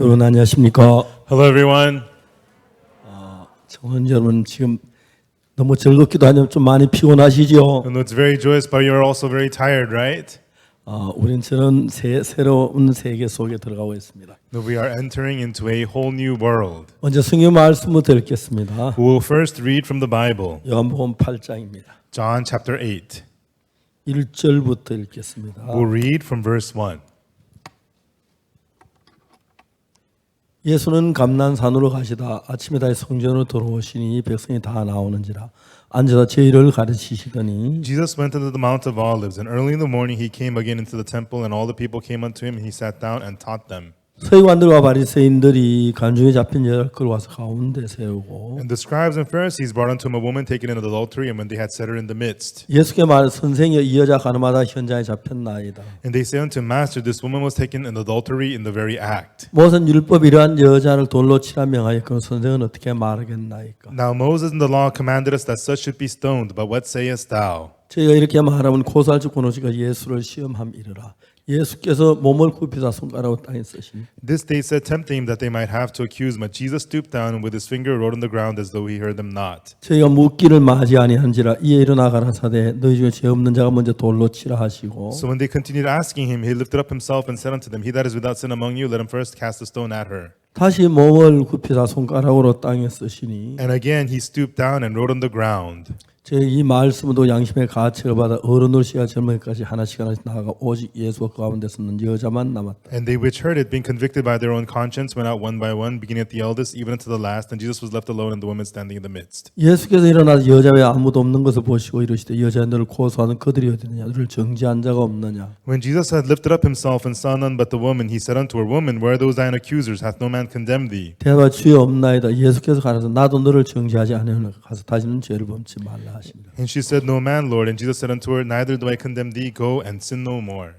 여러분 안녕하십니까? Hello, everyone. 청원 여러분 지금 너무 즐겁기도 하지만 좀 많이 피곤하시죠? I know it's very joyous, but you're also very tired, right? 우린 저는 새로운 세계 속에 들어가고 있습니다. That we are entering into a whole new world. 먼저 성경 말씀부터 읽겠습니다. We will first read from the Bible, 요한복음 8장입니다. John chapter 8. 1절부터 읽겠습니다. We'll read from verse 1. 예수는 감난산으로 가시다 아침에 다시 성전으로 들어오시니 백성이 다 나오는지라 앉아서 제의를 가르치시더니 Jesus went into the Mount of Olives, and early in the morning he came again into the temple, and all the people came unto him, and he sat down and taught them. 서기관들과 바리새인들이 간중에 잡힌 여자를 끌어와서 가운데 세우고 And the scribes and Pharisees brought unto him a woman taken in adultery, and when they had set her in the midst. 예수께 말해 선생이여 이 여자 가늠하다 현장에 잡혔나이다. And they say unto him, Master, this woman was taken in adultery in the very act. 모세는 율법 이러한 여자를 돌로 치라 명하였고 선생은 어떻게 말하겠나이까. Now Moses in the law commanded us that such should be stoned, but what sayest thou? 저희가 이렇게 말하면 고살주 권오지가 예수를 시험함 이르라. 예수께서 몸을 굽히사 손가락으로 땅에 쓰시니 This they said, tempting him that they might have to accuse him. But Jesus stooped down and with his finger wrote on the ground as though he heard them not. 저희가 묻기를 마지 아니한지라 이에 일어나 가라사대 너희 중에 죄 없는 자가 먼저 돌로 치라 하시고 So when they continued asking him, he lifted up himself and said unto them, He that is without sin among you, let him first cast a stone at her. 다시 몸을 굽히사 손가락으로 땅에 쓰시니 And again he stooped down and wrote on the ground. 이 말씀으로 양심의 가책을 받아 어른들 씨와 젊은이까지 하나씩 나아가 오직 예수와 그 가운데 서는 여자만 남았다. And they which heard it, being convicted by their own conscience, went out one by one, beginning at the eldest, even unto the last. And Jesus was left alone, and the woman standing in the midst. 예수께서 일어나서 여자 외에 아무도 없는 것을 보시고 이르시되 여자들을 고소하는 그들이 어디느냐 너를 정죄한 자가 없느냐. When Jesus had lifted up himself and saw none but the woman, he said unto her, Woman, where are those thine accusers? Hath no man condemned thee? 대답하 주여 없나이다. 예수께서 가라서 나도 너를 정죄하지 아니하노라. 가서 다시는 죄를 범치 말라 하십니다. And she said, No man, Lord. And Jesus said unto her, Neither do I condemn thee. Go and sin no more.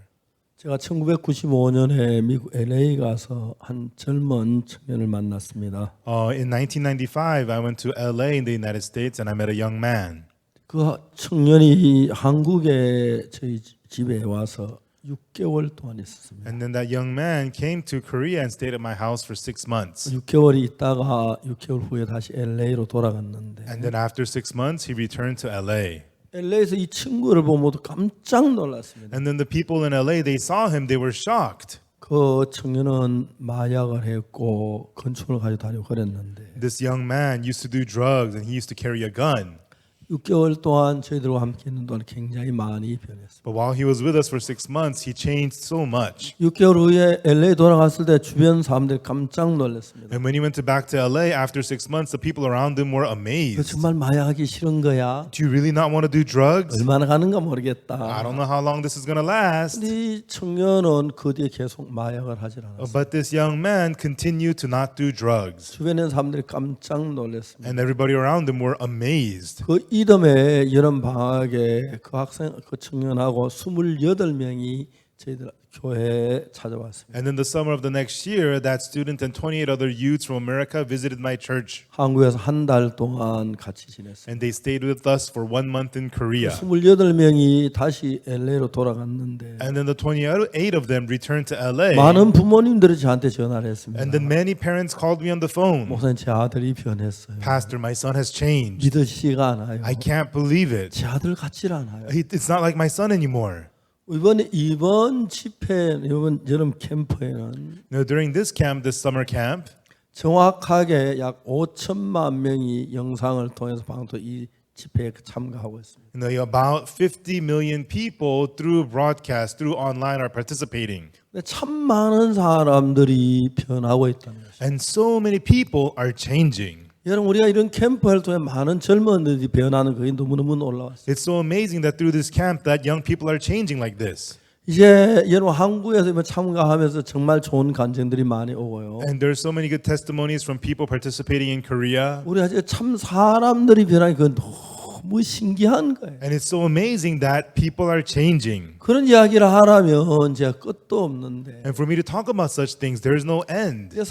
제가 1995년에 미국 LA 가서 한 젊은 청년을 만났습니다. In 1995, I went to LA in the United States, and I met a young man. 그 청년이 한국에 저희 집에 와서 6개월 동안 있었습니다. And then that young man came to Korea and stayed at my house for 6 months. 6개월이 있다가 6개월 후에 다시 LA로 돌아갔는데 And then after 6 months, he returned to LA. LA에서 이 친구를 보고 깜짝 놀랐습니다. And then the people in LA, they saw him, they were shocked. 그 청년은 마약을 했고 건축을 가지고 다니고 그랬는데 This young man used to do drugs and he used to carry a gun. 6개월 동안 저희들과 함께 있는 동안 굉장히 많이 변했습니다. But while he was with us for 6 months, he changed so much. 6개월 후에 LA 돌아갔을 때 주변 사람들이 깜짝 놀랐습니다. And when he went back to LA after 6 months, the people around him were 너 amazed. 정말 마약하기 싫은 거야? Do you really not want to do drugs? 얼마나 가는가 I 모르겠다. don't know how long this is going to last. 이 청년은 그 뒤에 계속 마약을 하질 않았어요. But this young man continued to not do drugs. 주변에 있는 사람들이 깜짝 놀랐습니다. And everybody around him were amazed. 그 이듬해 여름 방학에 그 청년하고 28명이 저희들 교회에 찾아왔습니다. And in the summer of the next year, that student and 28 other youths from America visited my church. 한국에서 한 달 동안 같이 지냈어요. And they stayed with us for 1 month in Korea. 28명이 다시 LA로 돌아갔는데 And then the 28 of them returned to LA. 많은 부모님들이 저한테 전화를 했습니다. And then many parents called me on the phone. 목사님 제 아들이 변했어요. Pastor, my son has changed. 믿으시지가 않아요. I can't believe it. 제 아들 같질 않아요. It's not like my son anymore. 이번 집회 이번 여름 캠프에는 Now, during this camp, this summer camp, 정확하게 약 5천만 명이 영상을 통해서 방송 이 집회에 참가하고 있습니다. about 50 million people through broadcast, through online are participating. 근데 참 많은 사람들이 변하고 있다는 것이죠. And so many people are changing. 여러분 우리가 이런 캠프를 통해 많은 젊은이들이 변하는 그게 너무너무 놀라웠어요. It's so amazing that through this camp that young people are changing like this. 이제 여러분 한국에서 참가하면서 정말 좋은 간증들이 많이 오고요. And there's so many good testimonies from people participating in Korea. 우리가 이제 참 사람들이 변하니 그건 너무 신기한 거예요. And it's so amazing that people are changing. 그런 이야기를 하라면 이제 끝도 없는데 And for me to talk about such things, there's no end. 이제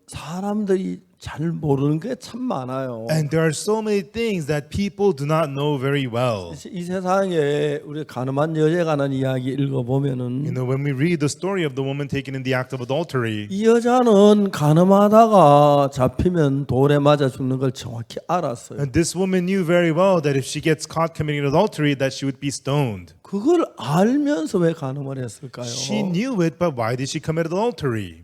사람들이 잘 모르는 게 참 많아요. And there are so many things that people do not know very well. 이 세상에 우리 가늠한 여자에 관한 이야기 읽어보면은 You know, when we read the story of the woman taken in the act of adultery, 이 여자는 가늠하다가 잡히면 돌에 맞아 죽는 걸 정확히 알았어요. and this woman knew very well that if she gets caught committing adultery, that she would be stoned. 그걸 알면서 왜 가늠을 했을까요? She knew it, but why did she commit adultery?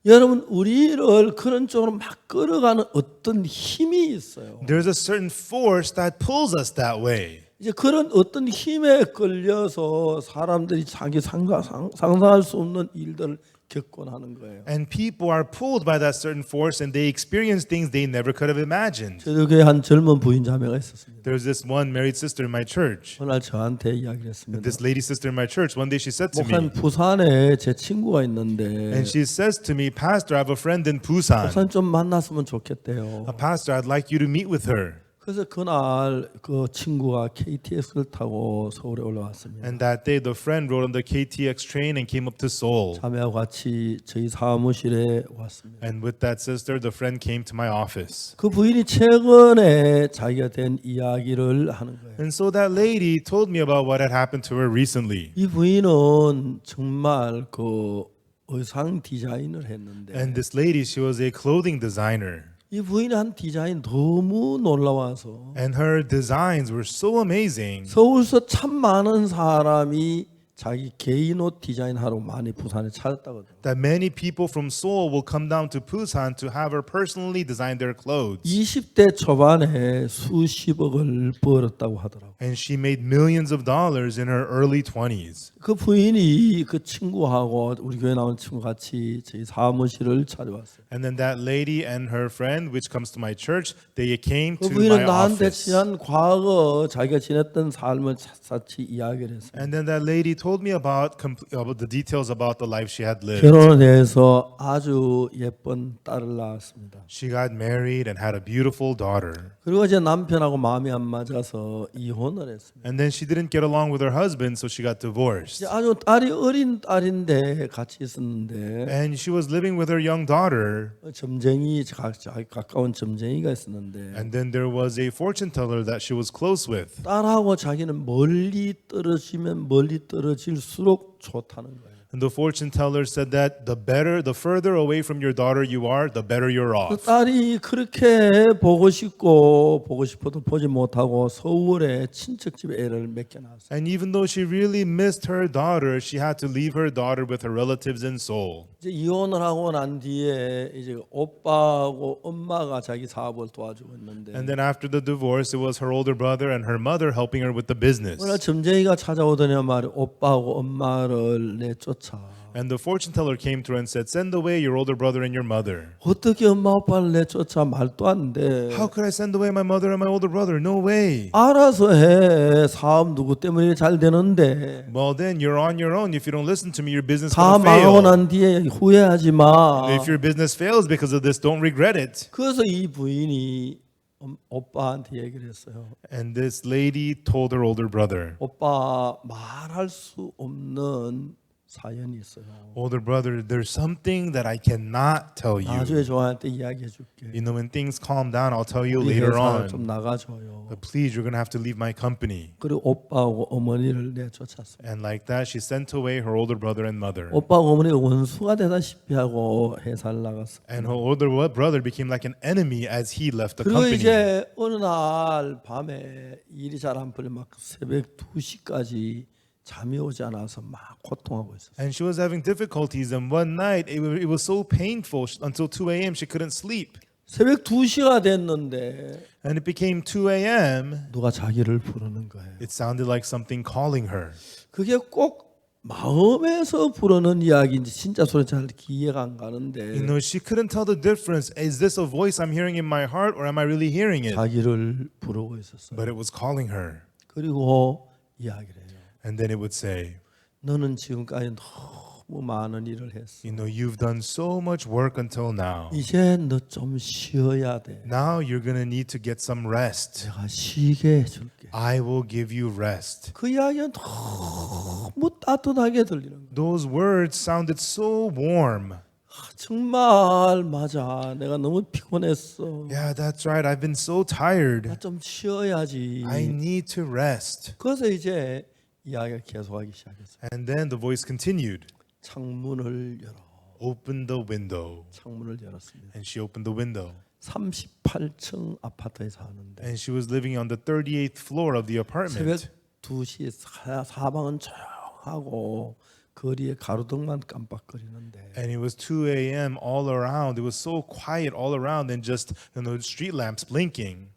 여러분 우리를 그런 쪽으로 막 끌어가는 어떤 힘이 있어요. There's a certain force that pulls us that way. 이제 그런 어떤 힘에 끌려서 사람들이 자기 상상할 수 없는 일들을 겪곤 하는 거예요. And people are pulled by that certain force and they experience things they never could have imagined. 저희 교회에 한 젊은 부인 자매가 있었습니다. There's this one married sister in my church. 그날 저한테 이야기를 했습니다. This lady sister in my church, one day she said to 목사님 me, 부산에 제 친구가 있는데 and she says to me, Pastor, I have a friend in Busan. 목사님 좀 만났으면 좋겠대요. Pastor, I'd like you to meet with her. 그래서 그날 그 친구가 KTX를 타고 서울에 올라왔습니다. And that day, the friend rode on the KTX train and came up to Seoul. 자매와 같이 저희 사무실에 왔습니다. And with that sister, the friend came to my office. 그 부인이 최근에 자기가 된 이야기를 하는 거예요. And so that lady told me about what had happened to her recently. 이 부인은 정말 그 의상 디자인을 했는데 And this lady, she was a clothing designer. 이 부인의 한 디자인 너무 놀라워서 And her designs were so amazing 서울서 참 많은 사람이 자기 개인 옷 디자인하러 많이 부산에 찾았다거든요. that many people from Seoul will come down to Busan to have her personally design their clothes. 20대 초반에 수십억을 벌었다고 하더라고요. And she made millions of dollars in her early 20s. 그 부인이 그 친구하고 우리 교회 나온 친구 같이 저희 사무실을 찾아왔어요. And then that lady and her friend, which comes to my church, they came 그 to 부인은 my 나한테 office. 지난 과거 자기가 지냈던 삶을 차차히 이야기를 했어요. And then that lady told me about the details about the life she had lived. 결혼을 해서 아주 예쁜 딸을 낳았습니다. She got married and had a beautiful daughter. 그리고 이제 남편하고 마음이 안 맞아서 이혼을 했습니다. And then she didn't get along with her husband, so she got divorced. 이제 아주 딸이 어린 딸인데 같이 있었는데 And she was living with her young daughter. 점쟁이 자기 가까운 점쟁이가 있었는데 And then there was a fortune teller that she was close with. 딸하고 자기는 멀리 떨어지면 멀리 떨어질수록 좋다는 거예요. And the fortune teller said that the further away from your daughter you are, the better you're 그 off. 딸이 그렇게 보고 싶어도 보지 못하고 서울에 친척집에 애를 맡겨놨어요. And even though she really missed her daughter, she had to leave her daughter with her relatives in Seoul. 이제 이혼을 하고 난 뒤에 이제 오빠하고 엄마가 자기 사업을 도와주고 있는데 And then after the divorce, it was her older brother and her mother helping her with the business. 오늘 점쟁이가 찾아오더니 말이 오빠하고 엄마를 내쫓아. And the fortune teller came to her and said, "Send away your older brother and your mother." 어떻게 엄마 오빠를 내쫓아 말도 안 돼. How could I send away my mother and my older brother? No way. 알아서 해. 사업 누구 때문에 잘 되는데. Well, then you're on your own. If you don't listen to me, your business is 다 going to 망하고 fail. 난 뒤에 후회하지 마. If your business fails because of this, don't regret it. 그래서 이 부인이 오빠한테 얘기를 했어요. And this lady told her older brother, 오빠 말할 수 없는 사연이 있어요. "Older brother, there's something that I cannot tell 나중에 you. 좋아할 때 이야기해 줄게. You know, when things calm down, I'll tell you 우리 later 회사 좀 on. 나가줘요. But please, you're going to have to leave my company." 그리고 오빠하고 어머니를 내쫓았어요. And like that, she sent away her older brother and mother. 오빠하고 어머니가 원수가 되다시피 하고 회사를 나갔어. And her older brother became like an enemy as he left the 그리고 company. 이제 어느 날 밤에 일이 잘 안 풀려 막 새벽 2시까지 잠이 오지 않아서 막 고통하고 있었어요. And she was having difficulties. And one night, it was so painful until 2 a.m. she couldn't sleep. 새벽 2시가 됐는데 And it became 2 a.m. 누가 자기를 부르는 거예요. It sounded like something calling her. 그게 꼭 마음에서 부르는 이야기인지 진짜 소리 잘 이해가 안 가는데 You know, she couldn't tell the difference. Is this a voice I'm hearing in my heart or am I really hearing it? 자기를 부르고 있었어요. But it was calling her. 그리고 이야기를 해요. And then it would say, 너는 지금까지 너무 많은 일을 했어. you know, you've done so much work until now. 이제 너 좀 쉬어야 돼. Now you're going to need to get some rest. 내가 쉬게 해줄게. I will give you rest. 그 이야기가 너무 따뜻하게 들리는 거예요. Those words sounded so warm. 정말 맞아. 내가 너무 피곤했어. Yeah, that's right. I've been so tired. 나 좀 쉬어야지. I need to rest. 그래서 이제 이야기를 계속하기 시작했어요. And then the voice continued. 창문을 열어. Open the window. 창문을 열었습니다. And she opened the window. 38층 아파트에 사는데 And she was living on the 38th floor of the 새벽 apartment. 2시에 사방은 조용하고 거리에 가로등만 깜빡거리는데 And it was 2 a.m. all around. It was so quiet all around and just street lamps blinking.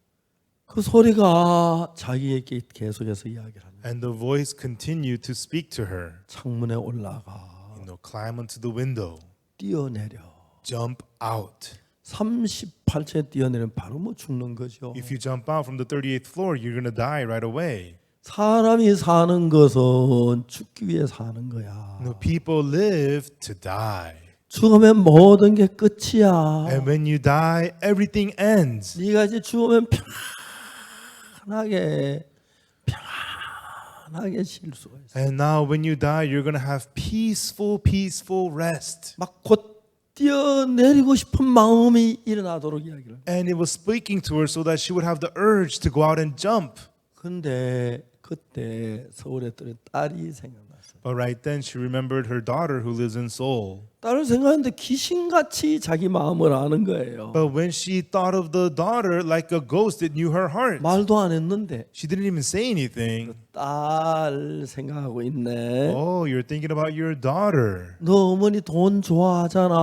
그 소리가 자기에게 계속해서 이야기를 합니다. And the voice continued to speak to her. 창문에 올라가 Climb onto the window. 뛰어내려. Jump out. 38층에 뛰어내리면 바로 뭐 죽는 거죠. If you jump out from the 38th floor, you're going to die right away. 사람이 사는 것은 죽기 위해 사는 거야. People live to die. 죽으면 모든 게 끝이야. And when you die, everything ends. 네가 이제 죽으면 편하게 쉴 수가 있어. And now when you die, you're going to have peaceful rest. 막 곧 뛰어내리고 싶은 마음이 일어나도록 이야기를. And it was speaking to her so that she would have the urge to go out and jump. 근데 그때 서울에 들은 딸이 생각났어요. But right then, she remembered her daughter who lives in Seoul. 딸을 생각했는데 귀신같이 자기 마음을 아는 거예요. But when she thought of the daughter like a ghost, it knew her heart. 말도 안 했는데 She didn't even say anything. 딸 생각하고 있네. Oh, you're thinking about your daughter. 너 어머니 돈 좋아하잖아.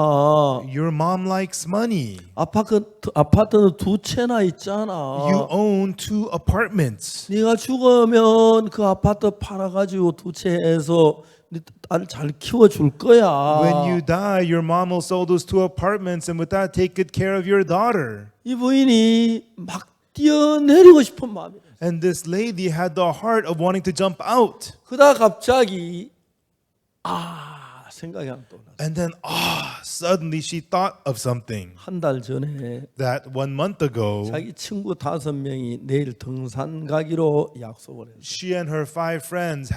Your mom likes money. 아파트는 2채나 있잖아. You own 2 apartments. 네가 죽으면 그 아파트 팔아가지고 2채에서 네 딸 잘 키워줄 거야. When you die, your mom will sell those 2 apartments and with that take good care of your daughter. 이 부인이 막 뛰어내리고 싶은 마음이. And this lady had the heart of wanting to jump out. 그러다 갑자기 생각이 안 떠나. And then, suddenly she thought of something. 한 달 전에 That 1 month ago, 자기 친구 5명이 내일 등산 가기로 약속을 했어요. she and her 5 friends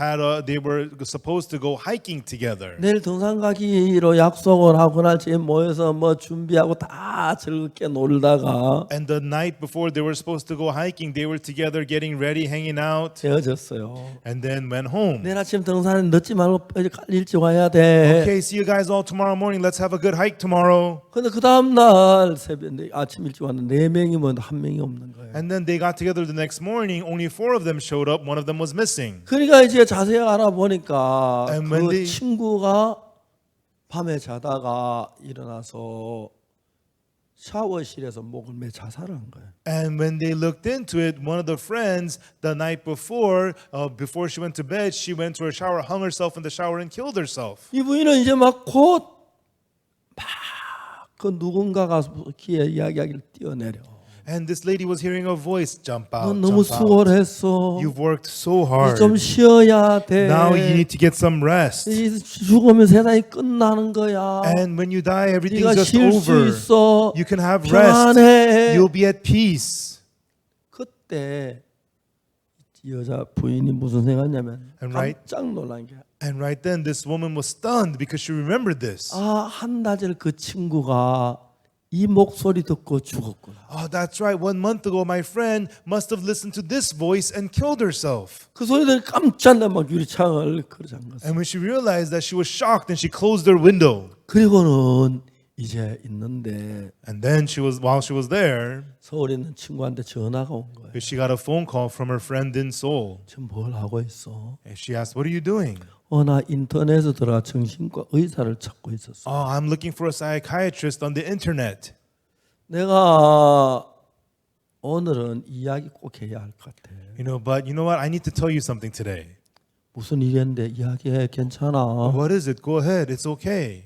they were supposed to go hiking together. 내일 등산 가기로 약속을 하고 날지에 모여서 뭐 준비하고 다 즐겁게 놀다가 And the night before they were supposed to go hiking, they were together getting ready, hanging out, 헤어졌어요. and then went home. 내일 아침 등산에 늦지 말고 일찍 와야 돼. Okay, see you guys all tomorrow morning. Let's have a good hike tomorrow. 근데 그 다음 날 새벽에 아침 일찍 왔는데 4명이면 1명이 없는 거예요. And then they got together the next morning. Only 4 of them showed up. 1 of them was missing. 그러니까 이제 자세히 알아보니까 And 그 when they- 친구가 밤에 자다가 일어나서 샤워실에서 목을 매 자살을 한 거예요. And when they looked into it, one of the friends the night before she went to bed, she went to her shower, hung herself in the shower, and killed herself. 이 부인은 이제 막 그 누군가가 귀에 이야기하기를 뛰어내려. And this lady was hearing a voice, jump out, 넌 너무 jump out. 수월했어. You've worked so 이제 hard. 좀 쉬어야 돼. Now you need to get some rest. 이 죽으면 세상이 끝나는 거야. And when you die, 네가 everything's just 쉴 수 over. 있어. You can have rest. 편안해. You'll be at peace. 그때 여자 부인이 무슨 생각했냐면 And right- 깜짝 놀란 게 And right then, this woman was stunned because she remembered this. 한 달 전 그 친구가 이 목소리 듣고 죽었구나. Oh, that's right. 1 month ago, my friend must have listened to this voice and killed herself. 그 소리 들으니 깜짝 놀라 유리창을 걸어잠갔어. And when she realized that, she was shocked and she closed her window. 그리고는 이제 있는데 And then while she was there, 서울에 있는 친구한테 전화가 온 거예요. she got a phone call from her friend in Seoul. 지금 뭘 하고 있어? And she asked, "What are you doing?" 나 인터넷에 들어가 정신과 의사를 찾고 있었어. Oh, I'm looking for a psychiatrist on the internet. 내가 오늘은 이야기 꼭 해야 할 것 같아. But you know what? I need to tell you something today. 무슨 일인데 이야기해. 괜찮아. What is it? Go ahead. It's okay.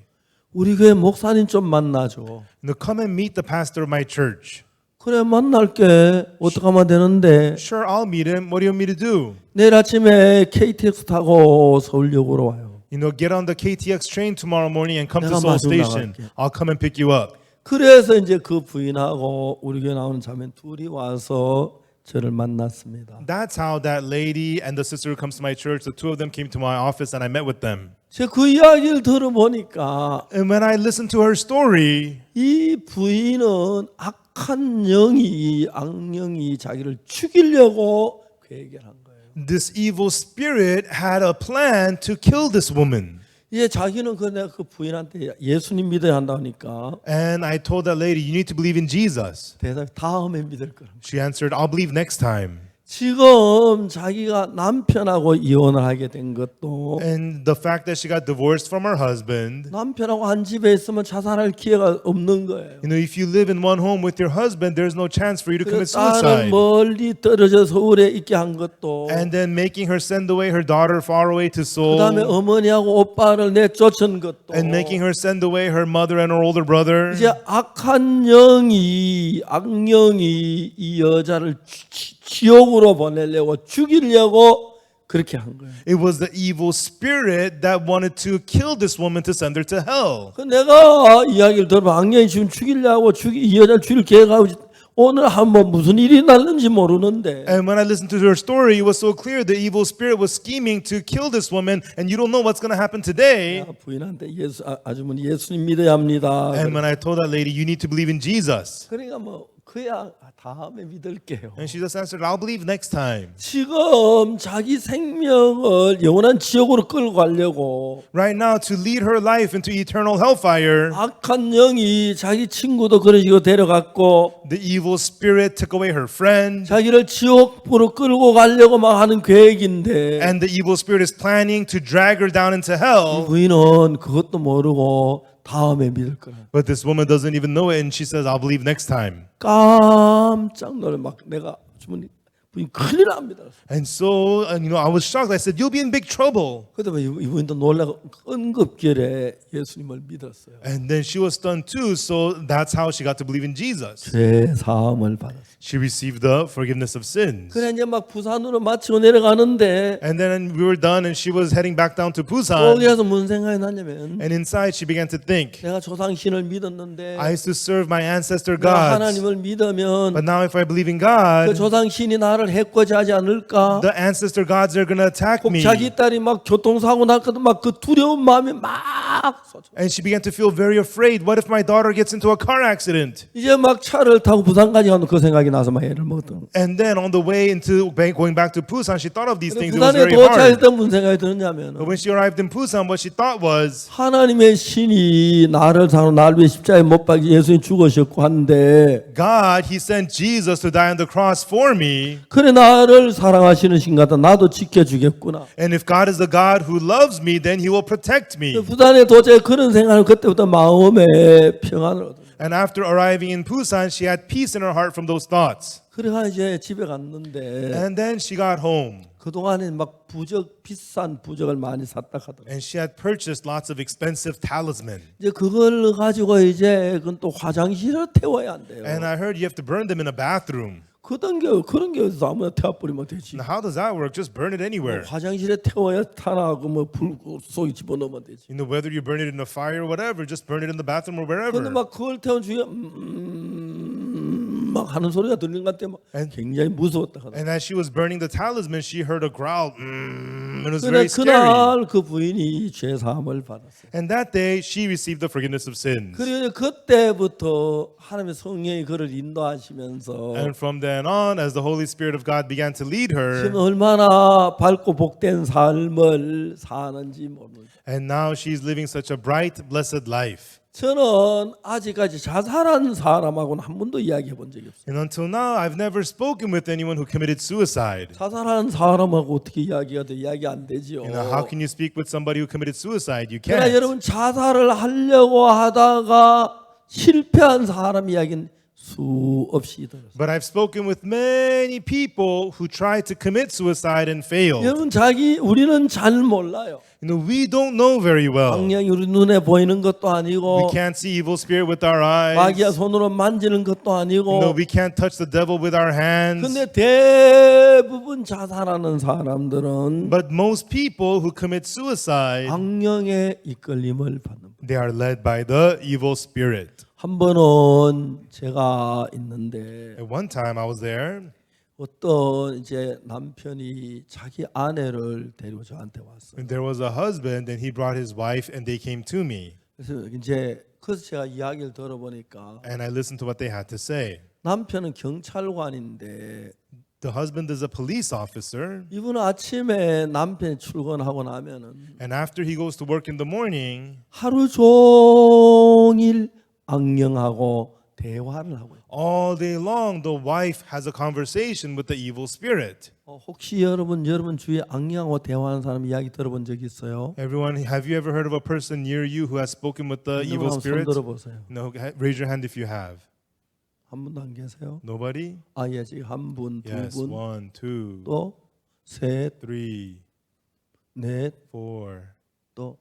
우리 교회 목사님 좀 만나줘. Come and meet the pastor of my church. 그래 만날게. 어떻게 하면 되는데 Sure, I'll meet him. What do you want me to do? 내일 아침에 KTX 타고 서울역으로 와요. Get on the KTX train tomorrow morning and come to 내가 Seoul 마중 Station. 나갈게. I'll come and pick you up. 그래서 이제 그 부인하고 우리 교회 나오는 자매 둘이 와서 저를 만났습니다. That's how that lady and the sister who comes to my church, the two of them came to my office and I met with them. 제가 그 이야기를 들어보니까 And when I listened to her story, 이 부인은 악한 영이 악령이 자기를 죽이려고 계획을 한 거예요. this evil spirit had a plan to kill this woman. 이제 자기는 내가 그 부인한테 예수님 믿어야 한다니까 And I told that lady, you need to believe in Jesus. 대답이 다음에 믿을 거라. She answered, I'll believe next time. 지금 자기가 남편하고 이혼을 하게 된 것도 And the fact that she got divorced from her husband, 남편하고 한 집에 있으면 자살할 기회가 없는 거예요. if you live in one home with your husband, there's no chance for you to commit 그래서 딸을 suicide. 멀리 떨어져 서울에 있게 한 것도 And then making her send away her daughter far away to 그다음에 Seoul. 어머니하고 오빠를 내쫓은 것도 And making her send away her mother and her older brother. 이제 악한 악령이 이 여자를 지옥으로 보내려고 죽이려고 그렇게 한 거예요. It was the evil spirit that wanted to kill this woman to send her to hell. 그 내가 이야기를 들어봐 악령이 지금 죽이려고 이 여자를 죽일 계획하고 오늘 한번 무슨 일이 났는지 모르는데 And when I listened to her story, it was so clear the evil spirit was scheming to kill this woman, and you don't know what's going to happen today. 내가 부인한테 아주머니 예수님 믿어야 합니다. And when I told that lady, you need to believe in Jesus. 그러니까 뭐 그야 다음에 믿을게요. And she just answered, I'll believe next time. 지금 자기 생명을 영원한 지옥으로 끌고 가려고 Right now, to lead her life into eternal hellfire, 악한 영이 자기 친구도 그런 식으로 데려갔고 the evil spirit took away her friend, 자기를 지옥으로 끌고 가려고 막 하는 계획인데 and the evil spirit is planning to drag her down into hell. 부인은 그것도 모르고 다음에 믿을 거라. But this woman doesn't even know it, and she says, I'll believe next time. 깜짝 놀래 막 내가 주머니 부인 큰일 납니다. And so, I was shocked. I said, you'll be in big trouble. 그다음에 이분도 놀라고 응급결에 예수님을 믿었어요. And then she was stunned too, so that's how she got to believe in Jesus. 죄 사함을 받았어요. She received the forgiveness of sins. 그래 이제 막 부산으로 마치고 내려가는데 And then we were done, and she was heading back down to Busan. 거기에서 무슨 생각이 나냐면 And inside, she began to think, 내가 조상신을 믿었는데 I used to serve my ancestor 내가 gods, 하나님을 믿으면 but now if I believe in 그 God, 조상신이 나를 해코지하지 않을까? the ancestor gods are going to attack 꼭 me. 자기 딸이 막 교통사고 날까도 막 그 두려운 마음이 막 쏟아. And she began to feel very afraid. What if my daughter gets into a car accident? 이제 막 차를 타고 부산까지 가는 그 생각이 나서 막 애를 먹었던. And then on the way going back to Busan, she thought of these things. It was 부산에 very hard. 도착할 때 무슨 생각이 들었냐면 But when she arrived in Busan, what she thought was, 하나님의 신이 나를 사는 날 위해 십자가에 못 박이 예수님 죽으셨고 한데 God, He sent Jesus to die on the cross for me. 그래 나를 사랑하시는 신 같다 나도 지켜주겠구나. And if God is the God who loves me, then He will protect me. 부산에 도착해 그런 생각을 그때부터 마음에 평안을 얻었어요. And after arriving in Busan, she had peace in her heart from those thoughts. 그래가 이제 집에 갔는데 And then she got home. 그동안에 막 비싼 부적을 많이 샀다 하더라고요. And she had purchased lots of expensive talisman. 이제 그걸 가지고 이제 그건 또 화장실에 태워야 안 돼요. And I heard you have to burn them in a bathroom. 그런 게 어디서 아무나 태워버리면 되지. Now, how does that work? Just burn it anywhere. 화장실에 태워야 타나고 뭐불 속에 집어넣으면 되지. Whether you burn it in a fire or whatever, just burn it in the bathroom or wherever. 근데 막 그걸 태운 중에 막 하는 소리가 들리는 것 같아. 막 굉장히 무서웠다 하더라고요. And as she was burning the talisman, she heard a growl. It was 그래 very scary. 그날 그 부인이 죄 사함을 받았어요. And that day, she received the forgiveness of sins. 그리고 그때부터 하나님의 성령이 그를 인도하시면서 And from then on, as the Holy Spirit of God began to lead her, 지금 얼마나 밝고 복된 삶을 사는지 모르는. and now she's living such a bright, blessed life. 저는 아직까지 자살한 사람하고는 한 번도 이야기해 본 적이 없어요. And until now, I've never spoken with anyone who committed suicide. 자살한 사람하고 어떻게 이야기가 돼? 이야기 안 되지요. How can you speak with somebody who committed suicide? You 그러나 can't. 여러분 자살을 하려고 하다가 실패한 사람 이야기는 수없이 들었어요. But I've spoken with many people who tried to commit suicide and failed. 여러분 우리는 잘 몰라요. We don't know very well. 악령이 우리 눈에 보이는 것도 We 아니고 can't see evil spirit with our eyes. 마귀야 손으로 만지는 것도 아니고 We can't touch the devil with our hands. 근데 대부분 자살하는 사람들은 But most people who commit suicide, 악령의 이끌림을 받는 거예요. they are led by the evil spirit. 한 번은 제가 있는데 At one time I was there. 어떤 이제 남편이 자기 아내를 데리고 저한테 왔어요. And there was a husband, and he brought his wife, and they came to me. 그래서 제가 이야기를 들어보니까 And I listened to what they had to say. 남편은 경찰관인데 The husband is a police officer, 이분은 아침에 남편이 출근하고 나면은 and after he goes to work in the morning, 하루 종일 악령하고 대화를 하고 있어요. all day long, the wife has a conversation with the evil spirit. 혹시 여러분 주위에 악령하고 대화하는 사람 이야기 들어본 적 있어요? Everyone, have you ever heard of a person near you who has spoken with the evil 손 spirit? 들어보세요. No, raise your hand if you have. 한 분도 안 계세요? Nobody? 예, 지금 한 분, 두 Yes, 분, 1, 2, 또 셋, 3, 넷, 4. 또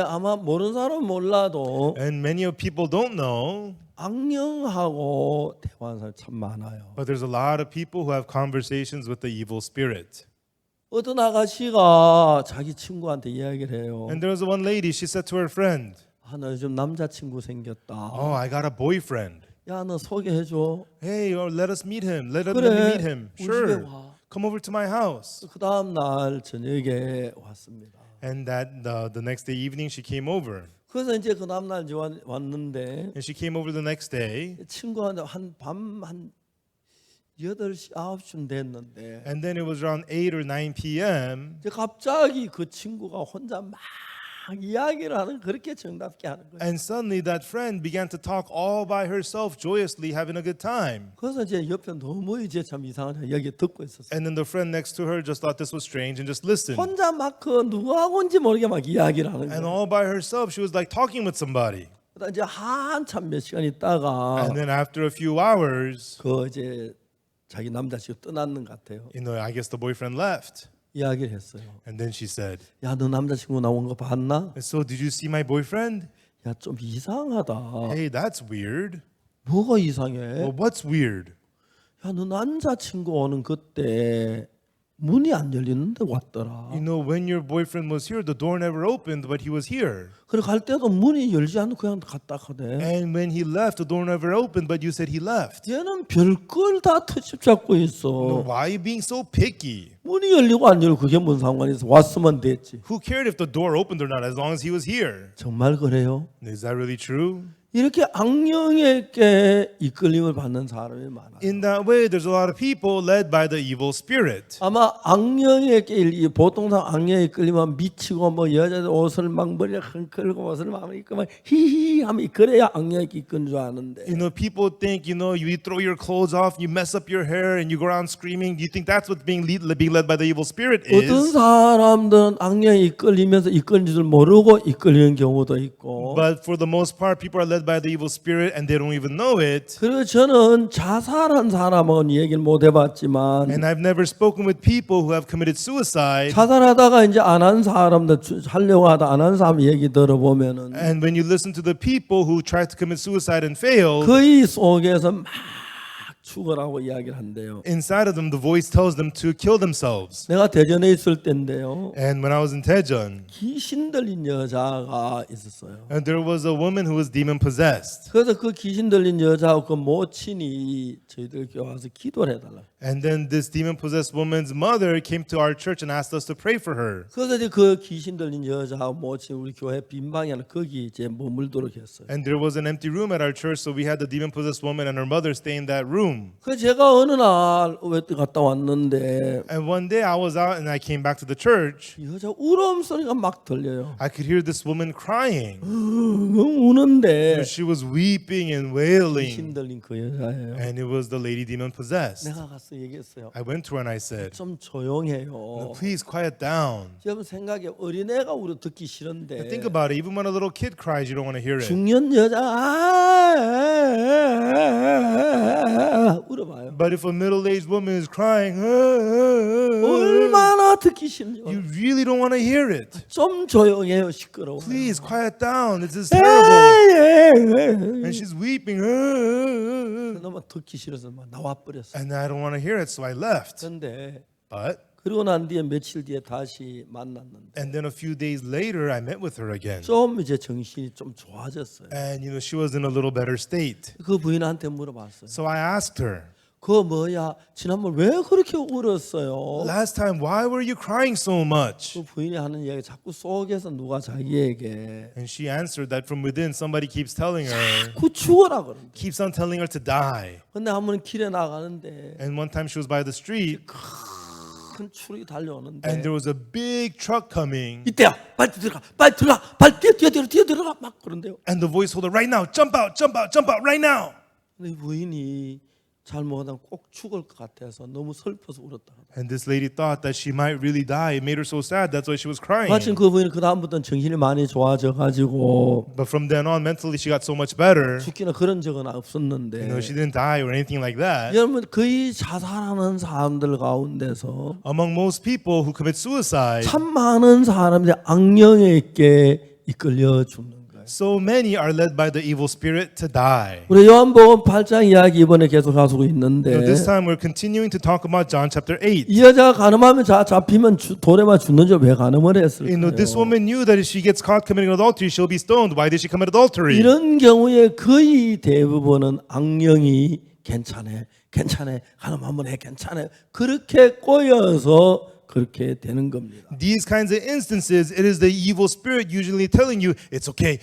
아마 모르는 사람은 몰라도 And many of people don't know, 악령하고 대화하는 사람 참 많아요. but there's a lot of people who have conversations with the evil spirit. 어떤 아가씨가 자기 친구한테 이야기를 해요. And there was one lady, she said to her friend, 나 요즘 남자친구 생겼다. "Oh, I got a boyfriend. 야, 너 소개해줘. Hey, or let us meet him. Let me 그래, meet him. 우리 집에 Sure. 와. Come over to my house." 그 다음 날 저녁에 왔습니다. And that the next day evening, she came over. 그래서 이제 그 다음 날 왔는데 And she came over the next day. 친구한테 한 8시, 9시쯤 됐는데 And then it was around 8 or 9 p.m. 이제 갑자기 그 친구가 혼자 막 이야기를 하는 그렇게 정답게 하는 거예요. And suddenly that friend began to talk all by herself, joyously having a good time. 그래서 이제 옆에 너무 이제 참 이상하게 이야기 듣고 있었어요. And then the friend next to her just thought this was strange and just listened. 혼자 막 그 누구하고인지 모르게 막 이야기를 하는 And 거예요. all by herself, she was like talking with somebody. 그러다 이제 한참 몇 시간 있다가 And then after a few hours, 그 이제 자기 남자친구 떠났는 것 같아요. I guess the boyfriend left. 이야기를 했어요. And then she said, 야, 너 남자친구 나온 거 봤나? "So did you see my boyfriend? 야, 좀 이상하다. Hey, that's weird." 뭐가 이상해? Well, what's weird? 야, 너 남자친구 오는 그때 문이 안 열리는데 왔더라. When your boyfriend was here, the door never opened, but he was here. 그래 갈 때도 문이 열지 않고 그냥 갔다 가대. And when he left, the door never opened, but you said he left. 얘는 별걸 다 터집 잡고 있어. Why are you being so picky? 문이 열리고 안 열리고 그게 뭔 상관이 있어. 왔으면 됐지. Who cared if the door opened or not, as long as he was here? 정말 그래요? Is that really true? 이렇게 악령에게 이끌림을 받는 사람이 많아요. In that way, there's a lot of people led by the evil spirit. 아마 악령에게 보통상 악령에 이끌리면 미치고 뭐 여자들 옷을 막 머리를 흔들고 옷을 막 입고 막 히히 하면 그래야 악령에게 이끄는 줄 아는데. People think, you throw your clothes off, you mess up your hair, and you go around screaming. Do you think that's what being led by the evil spirit 어떤 is? 사람들은 악령에 이끌리면서 이끌리는 줄 모르고 이끌리는 경우도 있고. But for the most part, people are led by the evil spirit, and they don't even know it. 그리고 저는 자살한 사람은 얘기를 못 해봤지만 And I've never spoken with people who have committed suicide. 자살하다가 이제 안 한 사람들 하려고 하다 안 한 사람 얘기 들어보면은 And when you listen to the people who tried to commit suicide and failed, 그의 속에서 막 죽으라고 이야기를 한대요. inside of them, the voice tells them to kill themselves. 내가 대전에 있을 때인데요. And when I was in Daejeon, 귀신 들린 여자가 있었어요. and there was a woman who was demon possessed. 그래서 그 귀신 들린 여자하고 그 모친이 저희들 교회 와서 기도를 해달라. And then this demon possessed woman's mother came to our church and asked us to pray for her. 그래서 이제 그 귀신 들린 여자하고 모친 우리 교회 빈 방에 하나 거기 이제 머물도록 했어요. And there was an empty room at our church, so we had the demon possessed woman and her mother stay in that room. 그 제가 어느 날 갔다 왔는데 And one day I was out and I came back to the church. 여자 울음 소리가 막 들려요. I could hear this woman crying. 우는데 She was weeping and 귀신 wailing. 들린 그 여자예요. And it was the lady demon possessed. 내가 가서 얘기했어요. I went to her and I said, 좀 조용해요. "Please quiet down." 여러분 생각에 어린애가 울어 듣기 싫은데 Think about it. Even when a little kid cries, you don't want to hear it. 중년 여자 울어봐요. But if a middle-aged woman is crying, 얼마나 듣기 싫은지. you really don't want to hear it. 좀 조용해요. 시끄러워. Please quiet down. This is terrible. And she's weeping. 너무 듣기 싫어서 막 나와 버렸어. And I don't want to hear it, so I left. 근데 But 그러고 난 뒤에 며칠 뒤에 다시 만났는데 and then a few days later, I met with her again. 좀 이제 정신이 좀 좋아졌어요. And she was in a little better state. 그 부인한테 물어봤어요. So I asked her, 그거 뭐야? 지난번 왜 그렇게 울었어요? Last time, why were you crying so much? 그 부인이 하는 이야기 자꾸 속에서 누가 자기에게 And she answered that from within, somebody keeps telling her, 그 죽어라 그런다. keeps on telling her to die. 근데 한 번은 길에 나가는데 And one time she was by the street, 큰 추락이 달려오는데 and there was a big truck coming. 이때야 빨리 들어가 빨리 들어가 빨리 뛰어 들어가 막 그런데요. And the voice told her, right now, jump out, jump out, jump out, right now. 근데 이 부인이 잘못하면 꼭 죽을 것 같아서 너무 슬퍼서 울었다. And this lady thought that she might really die. It made her so sad. That's why she was crying. 마침 그 부인은 그 다음부터는 정신이 많이 좋아져 가지고 But from then on, mentally, she got so much better. 죽기나 그런 적은 없었는데. She didn't die or anything like that. 여러분 거의 자살하는 사람들 가운데서 Among most people who commit suicide, 참 많은 사람들이 악령에게 이끌려 죽는 거예요. so many are led by the evil spirit to die. 우리 요한복음 8장 이야기 이번에 계속 하고 있는데 This time we're continuing to talk about John chapter 8. 이 여자가 간음하면 잡히면 돌에 맞 죽는 줄 왜 간음을 했을까요? This woman knew that if she gets caught committing adultery, she'll be stoned. Why did she commit adultery? 이런 경우에 거의 대부분은 악령이 괜찮아 간음 한번 해 괜찮아 그렇게 꼬여서 그렇게 되는 겁니다. These kinds of instances, it is the evil spirit usually telling you, it's okay,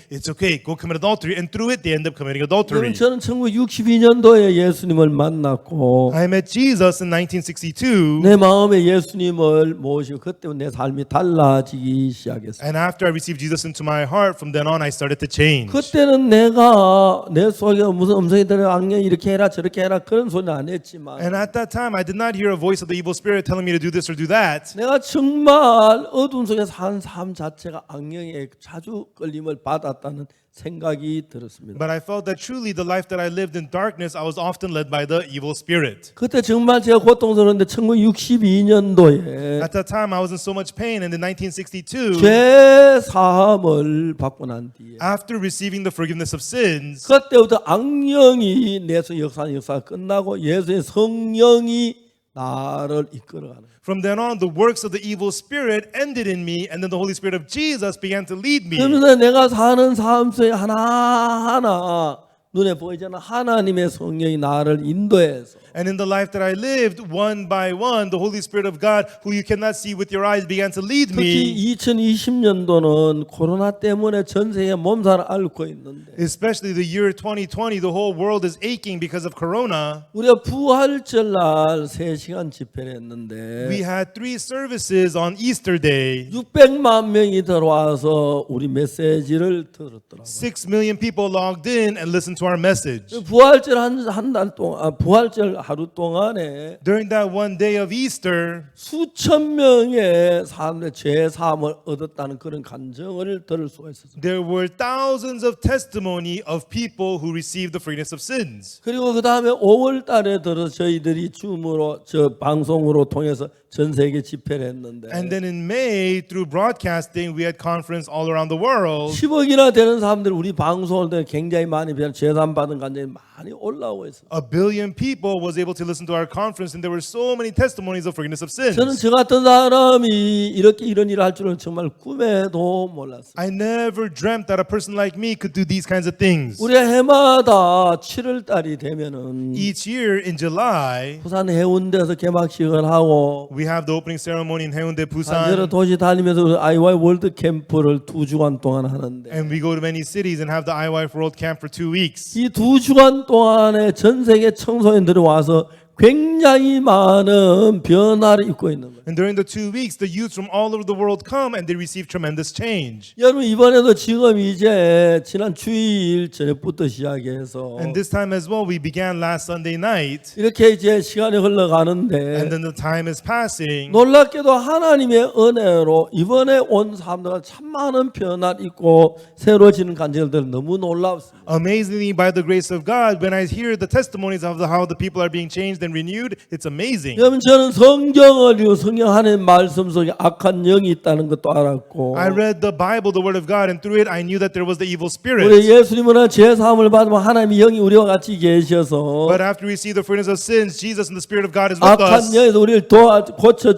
go commit adultery, and through it they end up committing adultery. 여러분 저는 1962년도에 예수님을 만났고 I met Jesus in 1962, 내 마음에 예수님을 모시고 그때 내 삶이 달라지기 시작했어요. and after I received Jesus into my heart, from then on I started to change. 그때는 내가 내 속에 무슨 음성이 들어 악령이 이렇게 해라 저렇게 해라 그런 소리는 안 했지만 And at that time, I did not hear a voice of the evil spirit telling me to do this or do that. 내가 정말 어두운 속에 산 삶 자체가 악령에 자주 끌림을 받았다는 생각이 들었습니다. But I felt that truly the life that I lived in darkness, I was often led by the evil spirit. 그때 정말 제가 고통스러운데 1962년도에 At that time, I was in so much pain, and in 1962, 죄 사함을 받고 난 뒤에 after receiving the forgiveness of sins, 그때부터 악령이 내 속 역사가 끝나고 예수의 성령이 나를 이끌어가는 거예요. from then on, the works of the evil spirit ended in me, and then the Holy Spirit of Jesus began to lead me. 그러면서 내가 사는 삶 속에 하나하나 눈에 보이잖아 하나님의 성령이 나를 인도해서 And in the life that I lived, one by one, the Holy Spirit of God, who you cannot see with your eyes, began to lead 특히 me. 2020년도는 코로나 때문에 전 세계 몸살을 앓고 있는데 Especially the year 2020, the whole world is aching because of Corona. 우리가 부활절 날 3시간 집회를 했는데 We had 3 services on Easter Day. 600만 명이 들어와서 우리 메시지를 들었더라고요. 6 million people logged in and listened to our message. 부활절 한 달 동안 부활절 하루 동안에 During that one day of Easter, 수천 명의 사람들의 죄 사함을 얻었다는 그런 간증을 들을 수가 있었어요. there were thousands of testimony of people who received the forgiveness of sins. 그리고 그 다음에 5월 달에 들어 저희들이 줌으로 저 방송으로 통해서 전 세계 집회를 했는데 And then in May, through broadcasting, we had conference all around the world. 10억이나 되는 사람들 우리 방송을 통해 굉장히 많이 재산 받은 간증이 많이 올라오고 있어요. 1 billion people was able to listen to our conference, and there were so many testimonies of forgiveness of sins. 저는 저 같은 사람이 이렇게 이런 일을 할 줄은 정말 꿈에도 몰랐어요. I never dreamt that a person like me could do these kinds of things. 우리 해마다 7월 달이 되면은 Each year in July, 부산 해운대에서 개막식을 하고 we have the opening ceremony in Haeundae, 여러 Busan, 도시 다니면서 IY 월드 캠프를 2주간 동안 하는데 and we go to many cities and have the iWife World Camp for 2 weeks. 이 2주간 동안에 전 세계 청소년들이 와서 굉장히 많은 변화를 입고 있는 거예요. And during the 2 weeks, the youth from all over the world come and they receive tremendous change. 여러분 이번에도 지금 이제 지난 주일 저녁부터 시작해서 And this time as well, we began last Sunday night, 이렇게 이제 시간이 and 흘러가는데 then the time is passing. 놀랍게도 하나님의 은혜로 이번에 온 사람들과 참 많은 변화를 입고 새로워지는 간증들 너무 놀랍습니다. Amazingly, by the grace of God, when I hear the testimonies of how the people are being changed and renewed, it's amazing. 여러분 저는 성경을 읽고 성경 하나님 말씀 속에 악한 영이 있다는 것도 알았고 I read the Bible, the Word of God, and through it I knew that there was the evil spirit. 우리 예수님은 죄사함을 받으면 하나님의 영이 우리와 같이 계셔서 But after we receive the forgiveness of sins, Jesus and the Spirit of God is with 악한 us. 영에서 우리를 고쳐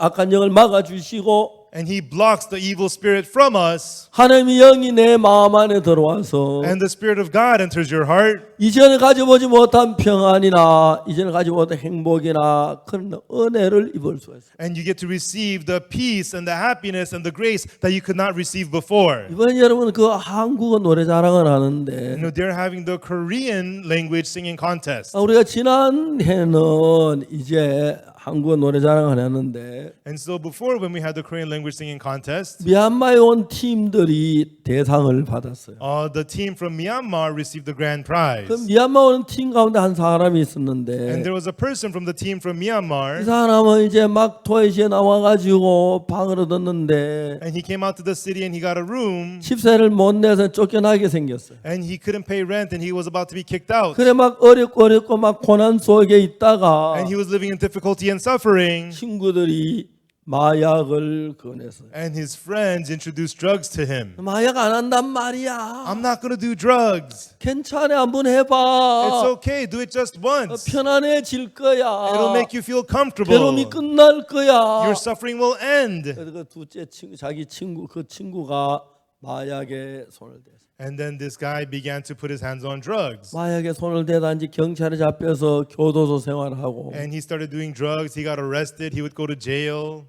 악한 영을 막아 주시고 and he blocks the evil spirit from us, 하나님의 영이 내 마음 안에 들어와서 and the Spirit of God enters your heart, 이전에 가져보지 못한 평안이나 이전에 가지고 못한 행복이나 그런 은혜를 입을 수가 있어요. and you get to receive the peace and the happiness and the grace that you could not receive before. 이번 여러분 그 한국어 노래 자랑을 하는데 They're having the Korean language singing contest. 우리가 지난해는 이제 한국어 노래 자랑을 했는데 And so before, when we had the Korean language singing contest, 미얀마에 온 팀들이 대상을 받았어요. the team from Myanmar received the grand prize. 그 미얀마 오는 팀 가운데 한 사람이 And 있었는데 there was a person from the team from 이 Myanmar, 사람은 이제 막 토이시에 나와가지고 방을 얻었는데 and he came out to the city and he got a room, 집세를 못 내서 쫓겨나게 생겼어요. and he couldn't pay rent and he was about to be kicked out. 그래 막 어렵고 막 고난 속에 있다가 And he was living in difficulty and suffering, 친구들이 마약을 권했어요. and his friends introduced drugs to him. 마약 안 한단 말이야. I'm not going to do drugs. 괜찮아, 한번 It's 해봐. okay, do it just once. 편안해질 거야. It'll make you feel comfortable. 괴로움이 끝날 거야. Your suffering will end. 그래서 그 둘째 친구, 자기 친구, 그 친구가 마약에 손을 댔어요. And then this guy began to put his hands on drugs. 마약에 손을 대다 이제 경찰에 잡혀서 교도소 생활하고 And he started doing drugs. He got arrested. He would go to jail.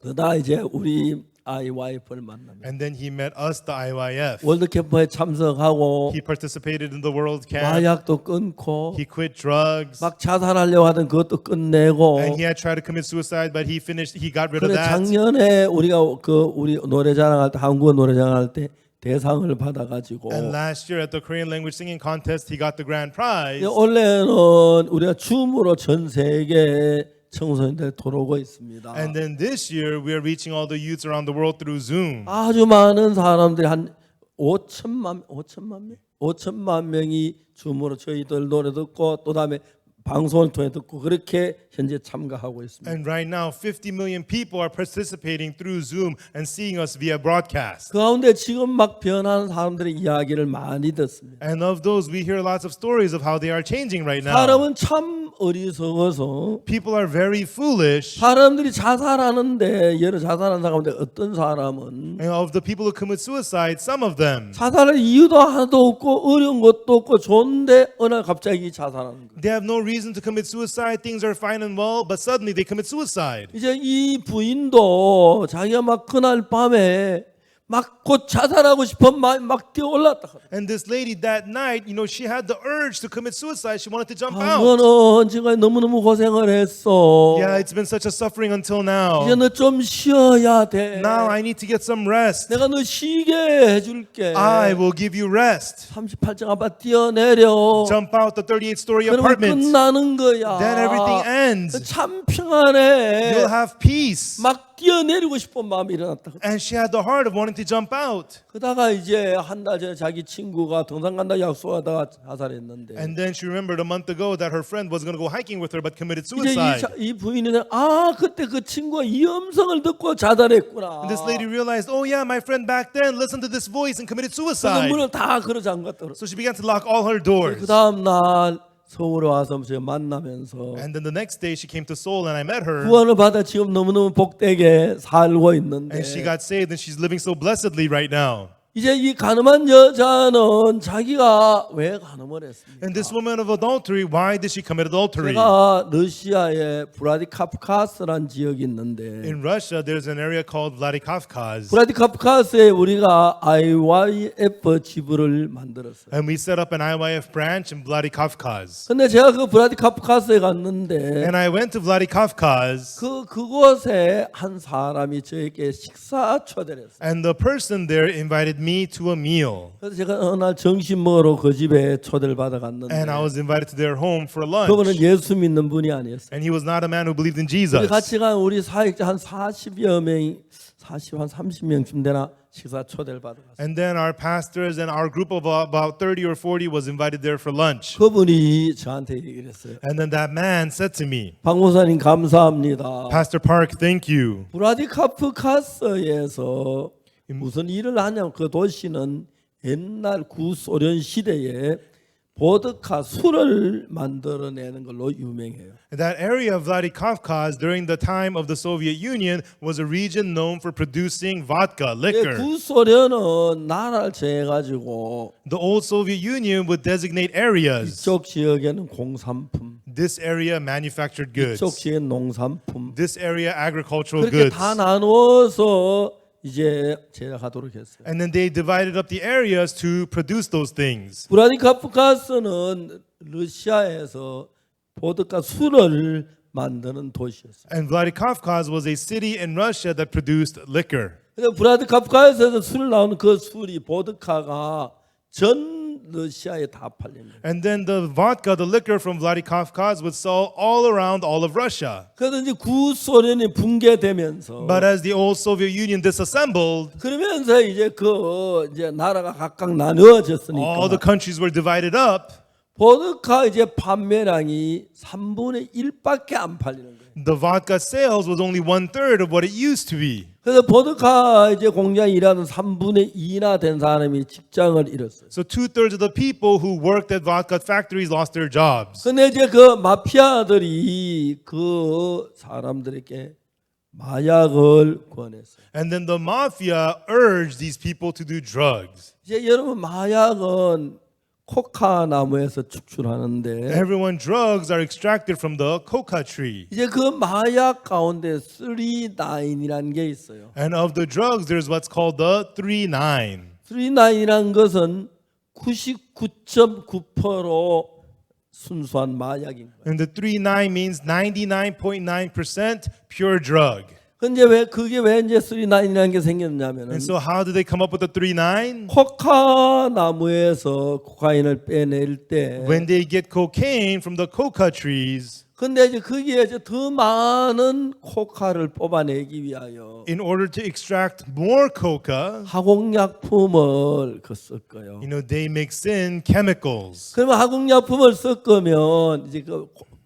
그러다 이제 우리 IYF를 만납니다. And then he met us, the IYF. 월드캠프에 참석하고 He participated in the World Camp. 마약도 끊고 He quit drugs. 막 자살하려고 하던 그것도 끝내고 And he had tried to commit suicide, but he got rid of 그래 that. 작년에 우리가 그 우리 노래 자랑할 때 한국어 노래 자랑할 때 대상을 받아가지고 And last year at the Korean language singing contest, he got the grand prize. 원래는 우리가 줌으로 전 세계 청소년들 돌아오고 있습니다. And then this year, we are reaching all the youths around the world through Zoom. 아주 많은 사람들이 한 5천만 명이 줌으로 저희들 노래 듣고 또 다음에 방송을 통해 듣고 그렇게 현재 참가하고 있습니다. And right now, 50 million people are participating through Zoom and seeing us via broadcast. 그 가운데 지금 막 변하는 사람들의 이야기를 많이 듣습니다. And of those, we hear lots of stories of how they are changing right now. 사람은 참 어리석어서 People are very foolish. 사람들이 자살하는데 여러 자살하는 사람 가운데 어떤 사람은 And of the people who commit suicide, some of them, 자살할 이유도 하나도 없고 어려운 것도 없고 좋은데 어느 날 갑자기 자살하는 거예요. they have no reason to commit suicide. Things are fine and well, but suddenly they commit suicide. 이제 이 부인도 자기가 막 그날 밤에 막 곧 자살하고 싶은 마음이 막 뛰어올랐다. And this lady that night, she had the urge to commit suicide. She wanted to jump out. 너는 지금 너무너무 고생을 했어. Yeah, it's been such a suffering until 이제 now. 너 좀 쉬어야 돼. Now I need to get some rest. 내가 너 쉬게 해줄게. I will give you rest. 38층 아파트 뛰어내려. Jump out the 38-story 그러면 apartment. 끝나는 거야. Then everything ends. 참 평안해. You'll have peace. 막 뛰어내리고 싶은 마음이 일어났다. And she had the heart of wanting to jump out. 그러다가 이제 한 달 전에 자기 친구가 등산 간다 약속하다가 자살했는데 And then she remembered a month ago that her friend was going to go hiking with her but committed 이제 suicide. 이 부인이 그때 그 친구가 이 음성을 듣고 자살했구나. And this lady realized, oh yeah, my friend back then listened to this voice and committed 그래서 suicide. 문을 다 걸어 잠갔다. So she began to lock all her doors. 그 다음 날 서울에 와서 제가 만나면서 And then the next day she came to Seoul and I met her. 구원을 받아 지금 너무너무 복되게 살고 있는데 And she got saved and she's living so blessedly right now. 이제 이 가늠한 여자는 자기가 왜 가늠을 했습니까? And this woman of adultery, why did she commit adultery? 제가 러시아의 브라디카프카스라는 지역이 있는데 In Russia, there's an area called Vladikavkaz. 브라디카프카스에 우리가 IYF 지부를 만들었어요. And we set up an IYF branch in Vladikavkaz. 근데 제가 그 브라디카프카스에 갔는데 And I went to Vladikavkaz. 그곳에 한 사람이 저에게 식사 초대를 했어요. And the person there invited me to a meal. 그래서 제가 어느 날 점심 먹으러 그 집에 초대를 받아 갔는데 And I was invited to their home for 그분은 lunch. 예수 믿는 분이 아니었어요. And he was not a man who believed in 우리 Jesus. 같이 간 우리 사역자 한 40여 명이 한 30명쯤 되나 식사 초대를 받아 갔어요. And then our pastors and our group of about 30 or 40 was invited there for lunch. 그분이 저한테 얘기를 했어요. And then that man said to me, 박 목사님 감사합니다. Pastor Park, thank you. 브라디카프카스에서 무슨 일을 하냐면 그 도시는 옛날 구소련 시대에 보드카 술을 만들어내는 걸로 유명해요. That area of Vladikavkaz during the time of the Soviet Union was a region known for producing vodka, liquor. 구소련은 나라를 정해가지고 The old Soviet Union would designate areas. 이쪽 지역에는 공산품, This area manufactured goods. 이쪽 지역은 농산품. This area agricultural 그렇게 goods. 다 나누어서 이제 제작하도록 했어요. And then they divided up the areas to produce those things. 브라디카프카스는 러시아에서 보드카 술을 만드는 도시였어요. And Vladikavkaz was a city in Russia that produced liquor. 그래서 브라디카프카스에서 술 나오는 그 술이 보드카가 전 러시아에 다 팔린 거예요. And then the vodka, the liquor from Vladikavkaz would sell all around all of Russia. 그래서 이제 구소련이 붕괴되면서 But as the old Soviet Union disassembled, 그러면서 이제 이제 나라가 각각 나누어졌으니까 all the countries were divided up. 보드카 이제 판매량이 3분의 1밖에 안 팔리는 거예요. The vodka sales was only 1/3 of what it used to be. 그래서 보드카 이제 공장에 일하는 3분의 2나 된 사람이 직장을 잃었어요. So 2/3 of the people who worked at vodka factories lost their jobs. 근데 이제 그 마피아들이 그 사람들에게 마약을 권했어요. And then the mafia urged these people to do drugs. 이제 여러분 마약은 코카 나무에서 축출하는데 Everyone, drugs are extracted from the coca tree. 이제 그 마약 가운데 3,9이라는 게 있어요. And of the drugs, there's what's called the 3,9. 3,9이라는 것은 99.9% 순수한 마약인 거예요. And the 3,9 means 99.9% pure drug. 근데 왜 그게 왜 이제 3,9이라는 게 생겼냐면은 And so how did they come up with the 3,9? 코카 나무에서 코카인을 빼낼 때 When they get cocaine from the coca trees, 근데 이제 거기에 이제 더 많은 코카를 뽑아내기 위하여 in order to extract more coca, 화공약품을 섞어요. they mix in chemicals. 그러면 화공약품을 섞으면 이제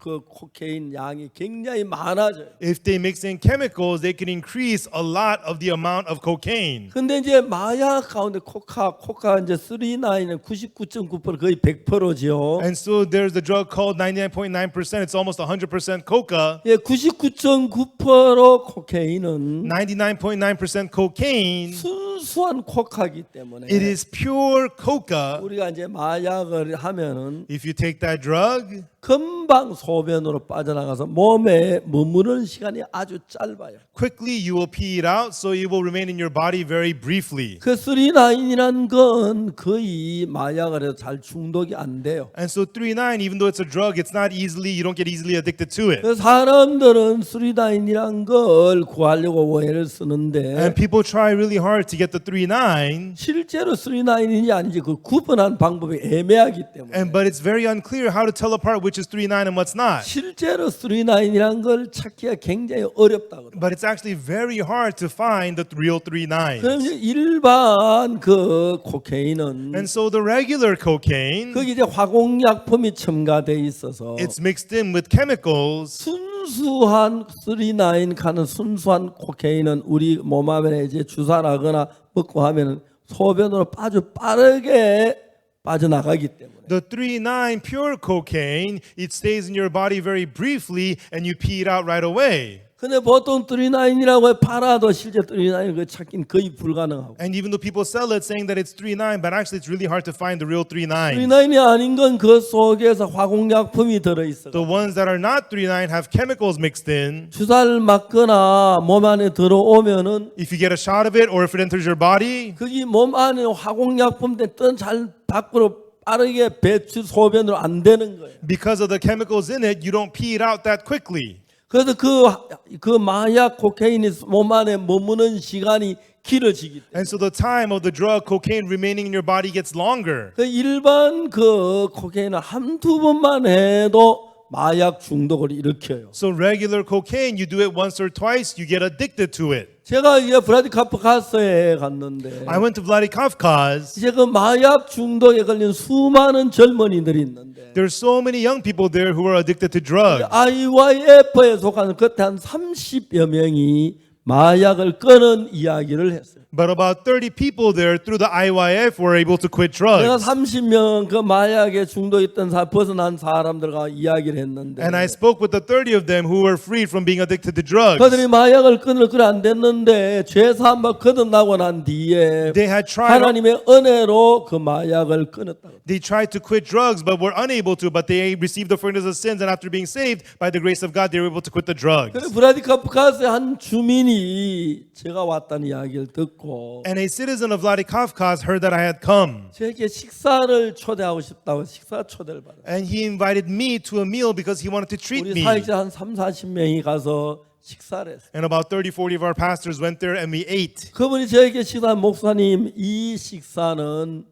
그 코케인 양이 굉장히 많아져요. If they mix in chemicals, they can increase a lot of the amount of cocaine. 근데 이제 마약 가운데 코카 이제 3,9은 99.9% 거의 100%죠. And so there's the drug called 99.9%. It's almost 100% coca. 예, 99.9% 코케인은 99.9% cocaine. 순수한 코카이기 때문에 It is pure coca. 우리가 이제 마약을 하면은 If you take that drug, 금방 소변으로 빠져나가서 몸에 머무르는 시간이 아주 짧아요. quickly you will pee it out, so it will remain in your body very briefly. 그 3,9이라는 건 거의 마약을 해도 잘 중독이 안 돼요. And so 3,9, even though it's a drug, it's not easily, you don't get easily addicted to it. 그래서 사람들은 3,9이란 걸 구하려고 오해를 쓰는데 And people try really hard to get the 3,9, 실제로 3,9인지 아닌지 그 구분하는 방법이 애매하기 때문에 but it's very unclear how to tell apart which is 3,9 and what's not. 실제로 3,9이란 걸 찾기가 굉장히 어렵다고. But it's actually very hard to find the real 3,9s. 그럼 이제 일반 그 코케인은 And so the regular cocaine, 거기 이제 화공약품이 첨가돼 있어서 it's mixed in with chemicals. 순수한 3,9 가는 순수한 코케인은 우리 몸 안에 이제 주사라거나 먹고 하면은 소변으로 빠르게 빠져나가기 때문에. The 3,9 pure cocaine, it stays in your body very briefly and you pee it out right away. 근데 보통 3,9이라고 팔아도 실제 3,9을 그 찾긴 거의 불가능하고. And even though people sell it saying that it's 3,9, but actually it's really hard to find the real 3,9. 3,9이 아닌 건 그 속에서 화공약품이 들어 있어. The ones that are not 3,9 have chemicals mixed in. 주사를 맞거나 몸 안에 들어오면은 If you get a shot of it or if it enters your body, 거기 몸 안에 화공약품 때는 잘 밖으로 빠르게 배출 소변으로 안 되는 거예요. because of the chemicals in it, you don't pee it out that quickly. 그래서 그 마약 코케인이 몸 안에 머무는 시간이 길어지기 때문에 And so the time of the drug cocaine remaining in your body gets longer. 그 일반 그 코케인은 한두 번만 해도 마약 중독을 일으켜요. So regular cocaine, you do it once or twice, you get addicted to it. 제가 이제 브라디카프카스에 갔는데 I went to Vladikavkaz. 이제 그 마약 중독에 걸린 수많은 젊은이들이 있는데 There's so many young people there who are addicted to drugs. IYF에 속하는 그때 한 30여 명이 마약을 끊은 이야기를 했어요. But about 30 people there through the IYF were able to quit 내가 drugs. 30명 그 마약에 중독했던 벗어난 사람들과 이야기를 했는데 And I spoke with the 30 of them who were freed from being addicted to drugs. 그들이 마약을 끊을 그래 안 됐는데 죄사함 받 거듭나고 난 뒤에 They had tried 하나님의 은혜로 그 마약을 끊었다. They tried to quit drugs but were unable to, but they received the forgiveness of sins, and after being saved by the grace of God, they were able to quit the drugs. 그래서 브라디카프카스의 한 주민이 제가 왔다는 이야기를 듣고 And a citizen of Vladikavkaz heard that I had come. 제게 식사를 초대하고 싶다고 식사 초대를 받았어요. And he invited me to a meal because he wanted to treat 우리 me. 사역자 한 3-40명이 가서 식사를 했어요. And about 30, 40 of our pastors went there and we ate. 그분이 저에게 식사한 목사님 이 식사는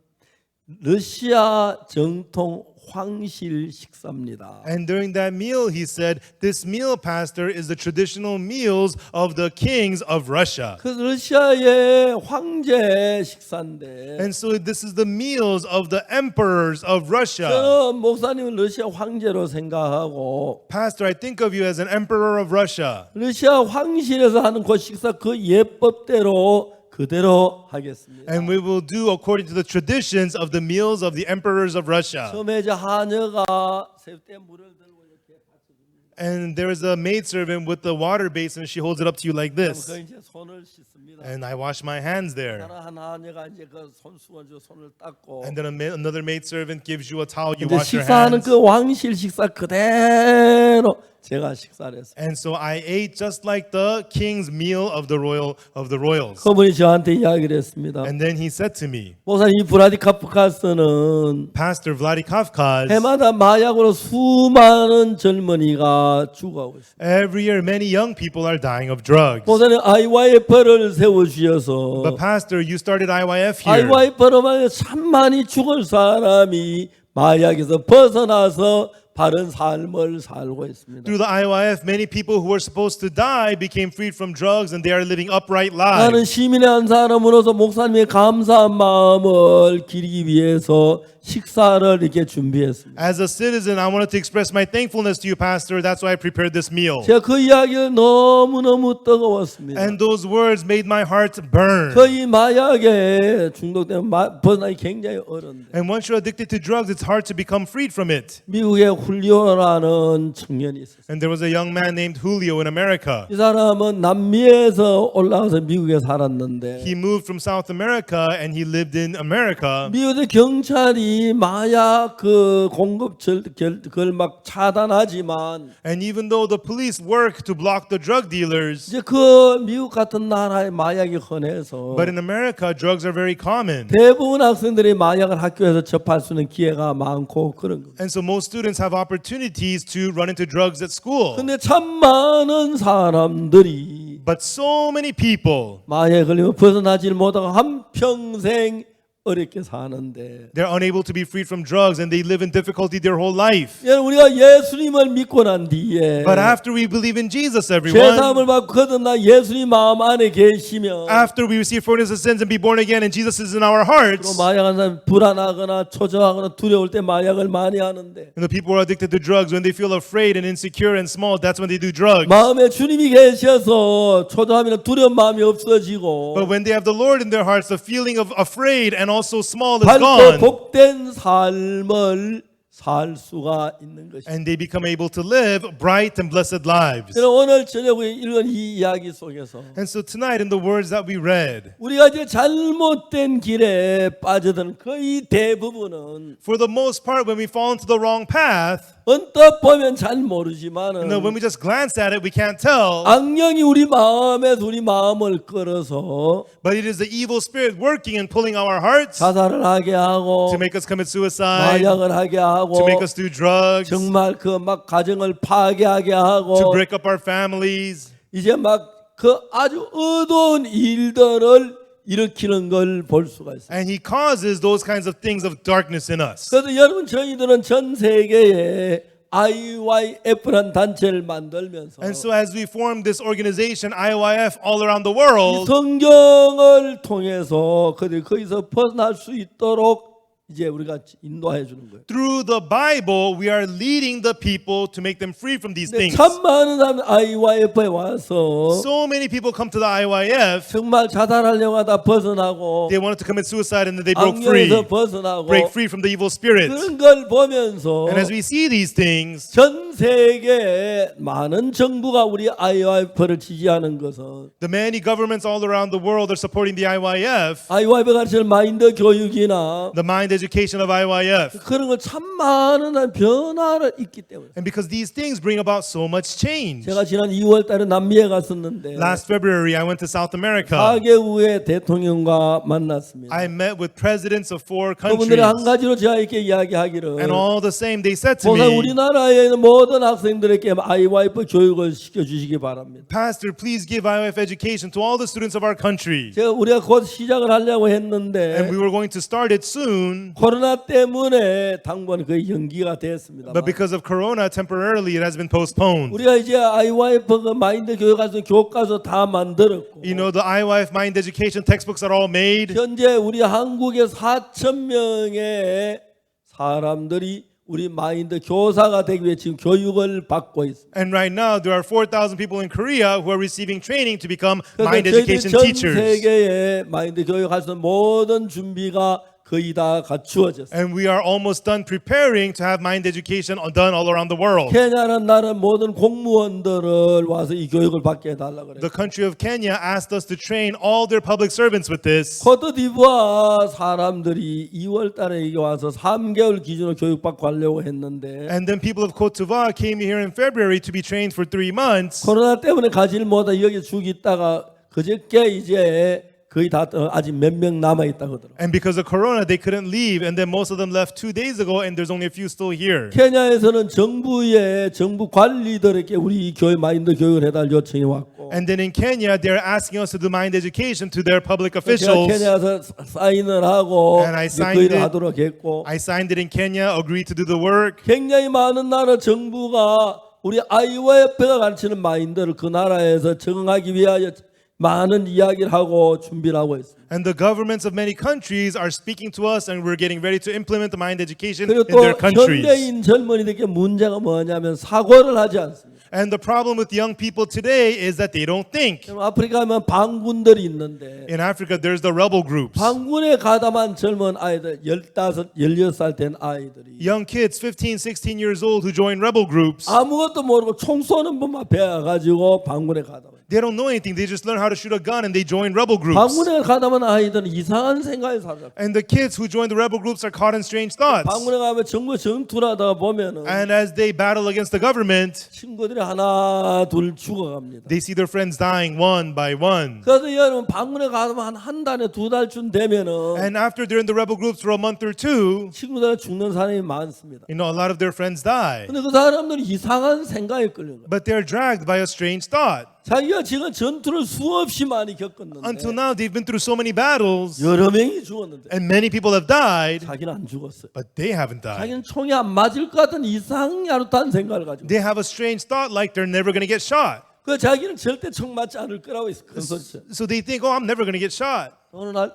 러시아 정통 황실 식사입니다. And during that meal, he said, this meal, pastor, is the traditional meals of the kings of Russia. 그 러시아의 황제 식사인데 And so this is the meals of the emperors of Russia. 저는 목사님은 러시아 황제로 생각하고 Pastor, I think of you as an emperor of Russia. 러시아 황실에서 하는 그 식사 그 예법대로 그대로 하겠습니다. And we will do according to the traditions of the meals of the emperors of Russia. 처음에 이제 하녀가 새우때 물을 들고 이렇게 받쳐줍니다. And there is a maidservant with the water basin. She holds it up to you like 그 this. 이제 손을 씻습니다. And I wash my hands there. 한 하녀가 이제 그 손수건으로 손을 닦고 And then another maidservant gives you a towel. You 이제 wash your 식사하는 hands. 그 왕실 식사 그대로 제가 식사를 했어요. And so I ate just like the king's meal of the royals. 그분이 저한테 이야기를 했습니다. And then he said to me, 목사님 이 브라디카프카스는 Pastor Vladikavkaz, 해마다 마약으로 수많은 젊은이가 죽어가고 있습니다. every year many young people are dying of drugs. 목사님 IYF를 세워주셔서 But Pastor, you started IYF here. IYF로 만에 참 많이 죽을 사람이 마약에서 벗어나서 바른 삶을 살고 있습니다. Through the IYF, many people who were supposed to die became freed from drugs and they are living upright 나는 lives. 시민의 한 사람으로서 목사님의 감사한 마음을 기리기 위해서 식사를 이렇게 준비했습니다. As a citizen, I wanted to express my thankfulness to you, Pastor. That's why I prepared this meal. 제가 그 이야기가 너무너무 뜨거웠습니다. And those words made my heart burn. 거의 마약에 중독되면 벗어나기 굉장히 어려운데 And once you're addicted to drugs, it's hard to become freed from it. 미국에 훌리오라는 청년이 있었어요. And there was a young man named Julio in America. 이 사람은 남미에서 올라와서 미국에 살았는데 He moved from South America and he lived in America. 미국의 경찰이 마약 그 공급 그걸 막 차단하지만 And even though the police work to block the drug dealers, 이제 그 미국 같은 나라에 마약이 흔해서 but in America, drugs are very common. 대부분 학생들이 마약을 학교에서 접할 수 있는 기회가 많고 그런 거. And so most students have opportunities to run into drugs at school. 근데 참 많은 사람들이 But so many people, 마약에 걸리면 벗어나질 못하고 한평생 어렵게 사는데 they're unable to be freed from drugs and they live in difficulty their whole life. 여러분 우리가 예수님을 믿고 난 뒤에 But after we believe in Jesus, everyone, 죄사함을 받고 거듭나 예수님 마음 안에 계시면 after we receive forgiveness of sins and be born again and Jesus is in our hearts, 또 마약한 사람이 불안하거나 초조하거나 두려울 때 마약을 많이 하는데 and the people who are addicted to drugs, when they feel afraid and insecure and small, that's when they do drugs. 마음에 주님이 계셔서 초조함이나 두려운 마음이 없어지고 But when they have the Lord in their hearts, the feeling of afraid and also small is 밝고 gone. 복된 삶을 살 수가 있는 것입니다. And they become able to live bright and blessed lives. 저는 오늘 저녁에 읽은 이 이야기 속에서 And so tonight, in the words that we read, 우리가 이제 잘못된 길에 빠져드는 거의 대부분은 for the most part, when we fall into the wrong path, 언뜻 보면 잘 모르지만은 when we just glance at it, we can't tell. 악령이 우리 마음에서 우리 마음을 끌어서 But it is the evil spirit working and pulling our hearts 자살을 하게 하고 to make us commit suicide, 마약을 하게 하고 to make us do drugs, 정말 그 막 가정을 파괴하게 to 하고 break up our families. 이제 막 그 아주 어두운 일들을 일으키는 걸 볼 수가 있어요. And he causes those kinds of things of darkness in us. 그래서 여러분 저희들은 전 세계에 IYF라는 단체를 만들면서 And so as we form this organization, IYF, all around the 이 world, 성경을 통해서 그들이 거기서 벗어날 수 있도록 이제 우리가 인도해 주는 거예요. Through the Bible, we are leading the people to make them free from these 근데 things. 참 많은 사람이 IYF에 와서 So many people come to the IYF, 정말 자살하려고 하다 벗어나고 they wanted to commit suicide and then they broke free, 악령에서 벗어나고 break free from the evil spirits. 그런 걸 보면서 And as we see these things, 전 세계 많은 정부가 우리 IYF를 지지하는 것은 the many governments all around the world are supporting the IYF, IYF 가르치는 마인드 교육이나 the mind education of IYF. 그런 거 참 많은 변화를 있기 때문에 And because these things bring about so much change. 제가 지난 2월 달에 남미에 갔었는데 Last February, I went to South America. 4개국의 대통령과 만났습니다. I met with presidents of 4 그분들이 countries. 한 가지로 제가 이렇게 이야기하기를 And all the same, they said to 우선 me, 우리나라에 있는 모든 학생들에게 IYF 교육을 시켜주시기 바랍니다. Pastor, please give IYF education to all the students of our country. 제가 우리가 곧 시작을 하려고 And 했는데 we were going to start it soon, 코로나 때문에 당분 거의 연기가 됐습니다. but because of Corona, temporarily it has been postponed. 우리가 이제 IYF 그 마인드 교육학생 교과서 다 만들었고 You know, the IYF mind education textbooks are all made. 현재 우리 한국에 4천 명의 사람들이 우리 마인드 교사가 되기 위해 지금 교육을 받고 있습니다. And right now, there are 4,000 people in Korea who are receiving training to become mind 그래서 저희들이 education 전 teachers. 세계에 마인드 교육할 수 있는 모든 준비가 거의 다 갖추어졌어요. And we are almost done preparing to have mind education done all around the world. 케냐는 나는 모든 공무원들을 와서 이 교육을 받게 해달라고 그래요. The country of Kenya asked us to train all their public servants with this. 코트디부아 사람들이 2월 달에 여기 와서 3개월 기준으로 교육받고 하려고 했는데 And then people of Cote d'Ivoire came here in February to be trained for 3 months. 코로나 때문에 가지를 못하 여기 죽 있다가 그저께 이제 거의 다 아직 몇 명 남아 있다고 하더라고요. And because of Corona, they couldn't leave. And then most of them left 2 days ago, and there's only a few still here. 케냐에서는 정부 관리들에게 우리 교육 마인드 교육을 해달 요청이 왔고 And then in Kenya, they're asking us to do mind education to their public 제가 officials. 케냐에서 사인을 하고 And I 이제 signed 그 일을 it. 하도록 했고 I signed it in Kenya, agreed to do the work. 굉장히 많은 나라 정부가 우리 IYF가 가르치는 마인드를 그 나라에서 적응하기 위하여 많은 이야기를 하고 준비를 하고 있습니다. And the governments of many countries are speaking to us, and we're getting ready to implement the mind education 그리고 in 또 their countries. 현대인 젊은이들에게 문제가 뭐냐면 사고를 하지 않습니다. And the problem with young people today is that they don't think. 그럼 아프리카 하면 반군들이 있는데 In Africa, there's the rebel groups. 반군에 가담한 젊은 아이들 15, 16살 된 아이들이 Young kids, 15, 16 years old, who join rebel groups. 아무것도 모르고 총 쏘는 법만 배워가지고 반군에 가담해. They don't know anything. They just learn how to shoot a gun and they join rebel groups. 반군에 가담한 아이들은 이상한 생각에 살아. And the kids who join the rebel groups are caught in strange thoughts. 반군에 가면 정부 전투를 하다가 보면은 And as they battle against the government, 친구들이 하나 둘 죽어갑니다. they see their friends dying one by one. 그래서 여러분 반군에 가면 한 달에 2달쯤 되면은 And after they're in the rebel groups for a month or two, 친구들 죽는 사람이 많습니다. you know, a lot of their friends die. 근데 그 사람들이 이상한 생각에 끌린 거예요. But they're dragged by a strange thought. 자기가 지금 전투를 수없이 많이 겪었는데 Until now, they've been through so many battles, 여러 명이 죽었는데 and many people have died, 자기는 안 죽었어요. but they haven't died. 자기는 총이 안 맞을 것 같은 이상야릇한 생각을 가지고 They have a strange thought like they're never going to get shot. 그 자기는 절대 총 맞지 않을 거라고 큰 소리쳐. So they think, oh, I'm never going to get shot. 어느 날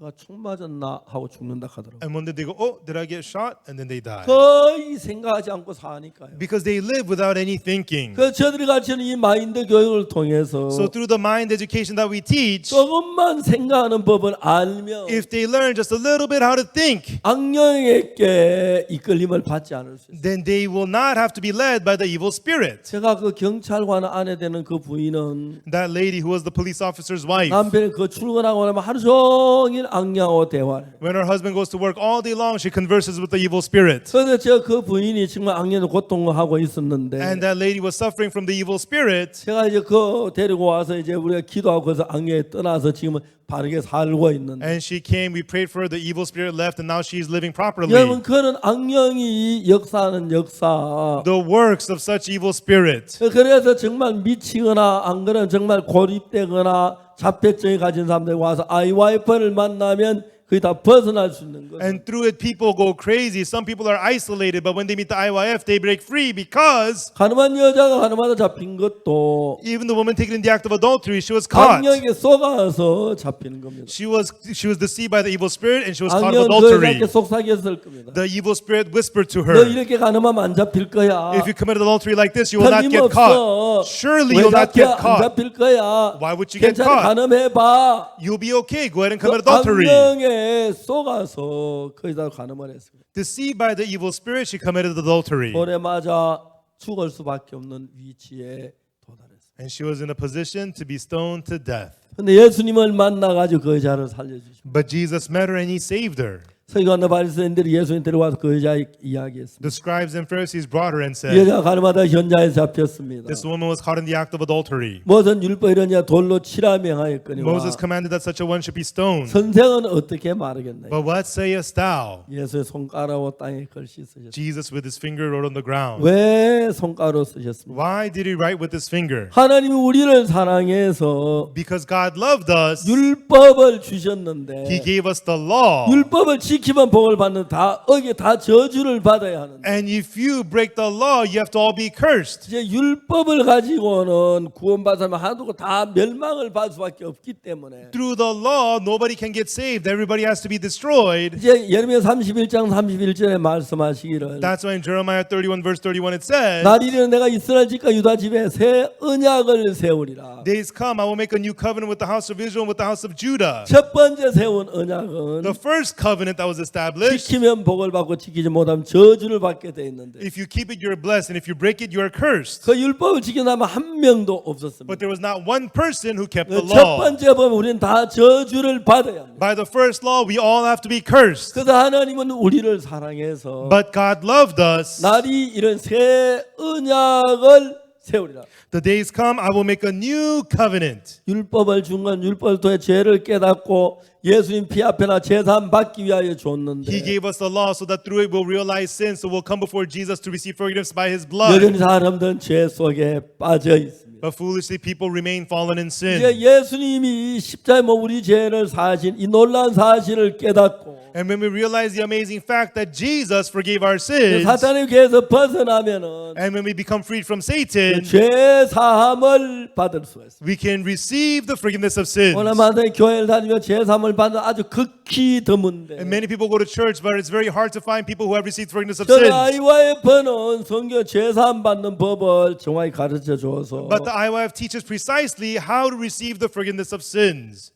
내가 총 맞았나 하고 죽는다 하더라고. And one day they go, oh, did I get shot? And then they die. 거의 생각하지 않고 사니까요. Because they live without any thinking. 그 저들이 가르치는 이 마인드 교육을 통해서 So through the mind education that we teach, 조금만 생각하는 법을 알면 if they learn just a little bit how to think, 악령에게 이끌림을 받지 않을 수 있어요. then they will not have to be led by the evil spirit. 제가 그 경찰관 아내 되는 그 부인은 That lady who was the police officer's wife, 남편이 그 출근하고 나면 하루 종일 악령하고 대화를 해요. when her husband goes to work all day long, she converses with the evil spirit. 그래서 제가 그 부인이 정말 악령의 고통을 하고 있었는데 And that lady was suffering from the evil spirit. 제가 이제 그 데리고 와서 이제 우리가 기도하고 그래서 악령에 떠나서 지금은 바르게 살고 있는데 And she came, we prayed for her, the evil spirit left, and now she's living properly. 여러분 그런 악령이 역사하는 역사 The works of such evil spirit. 그래서 정말 미치거나 안 그러면 정말 고립되거나 자폐증이 가진 사람들이 와서 IYF를 만나면 그게 다 벗어날 수 있는 거죠. And through it, people go crazy. Some people are isolated, but when they meet the IYF, they break free because 가늠한 여자가 가늠하다 잡힌 것도 even the woman taken in the act of adultery, she was caught. 악령에게 속아서 잡히는 겁니다. She was deceived by the evil spirit, and she was caught of 악령 adultery. 그에게 속삭였을 겁니다. The evil spirit whispered to 너 her, 이렇게 가늠하면 안 잡힐 거야. if you commit adultery like this, you will not get caught. 틀림없어. Surely 왜 you'll not 잡혀? get 안 caught. 잡힐 거야. Why would you get 괜찮아, caught? 가늠해봐. You'll be okay. Go ahead and 그 commit adultery. 악령에 속아서 거기다 가늠을 했습니다. Deceived by the evil spirit, she committed adultery. 돌에 맞아 죽을 수밖에 없는 위치에 도달했어요. And she was in a position to be stoned to death. 근데 예수님을 만나가지고 그 여자를 살려주십니다. But Jesus met her and he saved her. 서기관과 바리새인들이 예수님 데려와서 그 여자 이야기했습니다. The scribes and Pharisees brought her and 이 said, 여자가 가늠하다 현장에 잡혔습니다. this woman was caught in the act of adultery. 무슨 율법 이러냐 돌로 치라 명하였거니와 Moses commanded that such a one should be stoned. 선생은 어떻게 말하겠나요? But what sayest thou? 예수의 손가락으로 땅에 글씨 쓰셨습니다. Jesus with his finger wrote on the ground. 왜 손가락으로 쓰셨습니까? Why did he write with his finger? 하나님이 우리를 사랑해서 Because God loved us. 율법을 주셨는데 He gave us the law. 율법을 지키면 복을 받는 다 어기 다 저주를 받아야 하는데 And if you break the law, you have to all be cursed. 이제 율법을 가지고는 구원받은 사람 하나도 다 멸망을 받을 수밖에 없기 때문에 Through the law, nobody can get saved. Everybody has to be destroyed. 이제 예레미야 31장 31절에 말씀하시기를 That's why in Jeremiah 31 verse 31 it says, 날이면 내가 이스라엘 집과 유다 집에 새 언약을 세우리라. days come, I will make a new covenant with the house of Israel and with the house of Judah. 첫 번째 세운 언약은 The first covenant that was established, 지키면 복을 받고 지키지 못하면 저주를 받게 돼 있는데 if you keep it, you're blessed, and if you break it, you are cursed. 그 율법을 지켜나면 한 명도 없었습니다. But there was not one person who kept the 첫 law. 번째 보면 우리는 다 저주를 받아야 합니다. By the first law, we all have to be cursed. 그래서 하나님은 우리를 사랑해서 But God loved us. 날이 이런 새 언약을 세우리라. The days come, I will make a new covenant. 율법을 준 건 율법을 통해 죄를 깨닫고 예수님 피 앞에나 제사함 받기 위하여 He 줬는데 gave us the law so that through it we'll realize sin, so we'll come before Jesus to receive forgiveness by His blood. 여전히 사람들은 죄 속에 빠져 있습니다. But foolishly, people remain fallen in sin. 이제 예수님이 십자가에 못 우리 죄를 사신 이 놀라운 사실을 깨닫고 And when we realize the amazing fact that Jesus forgave our sins, 사탄의 죄에서 벗어나면은 and when we become freed from Satan, 죄 사함을 받을 수가 있습니다. we can receive the forgiveness of sins. 오늘 많은 교회를 다니며 죄 사함을 받는 아주 극히 드문데 And many people go to church, but it's very hard to find people who have received forgiveness of 저는 sins. IYF는 성경 죄 사함 받는 법을 정확히 가르쳐 줘서 But the IYF teaches precisely how to receive the forgiveness of sins,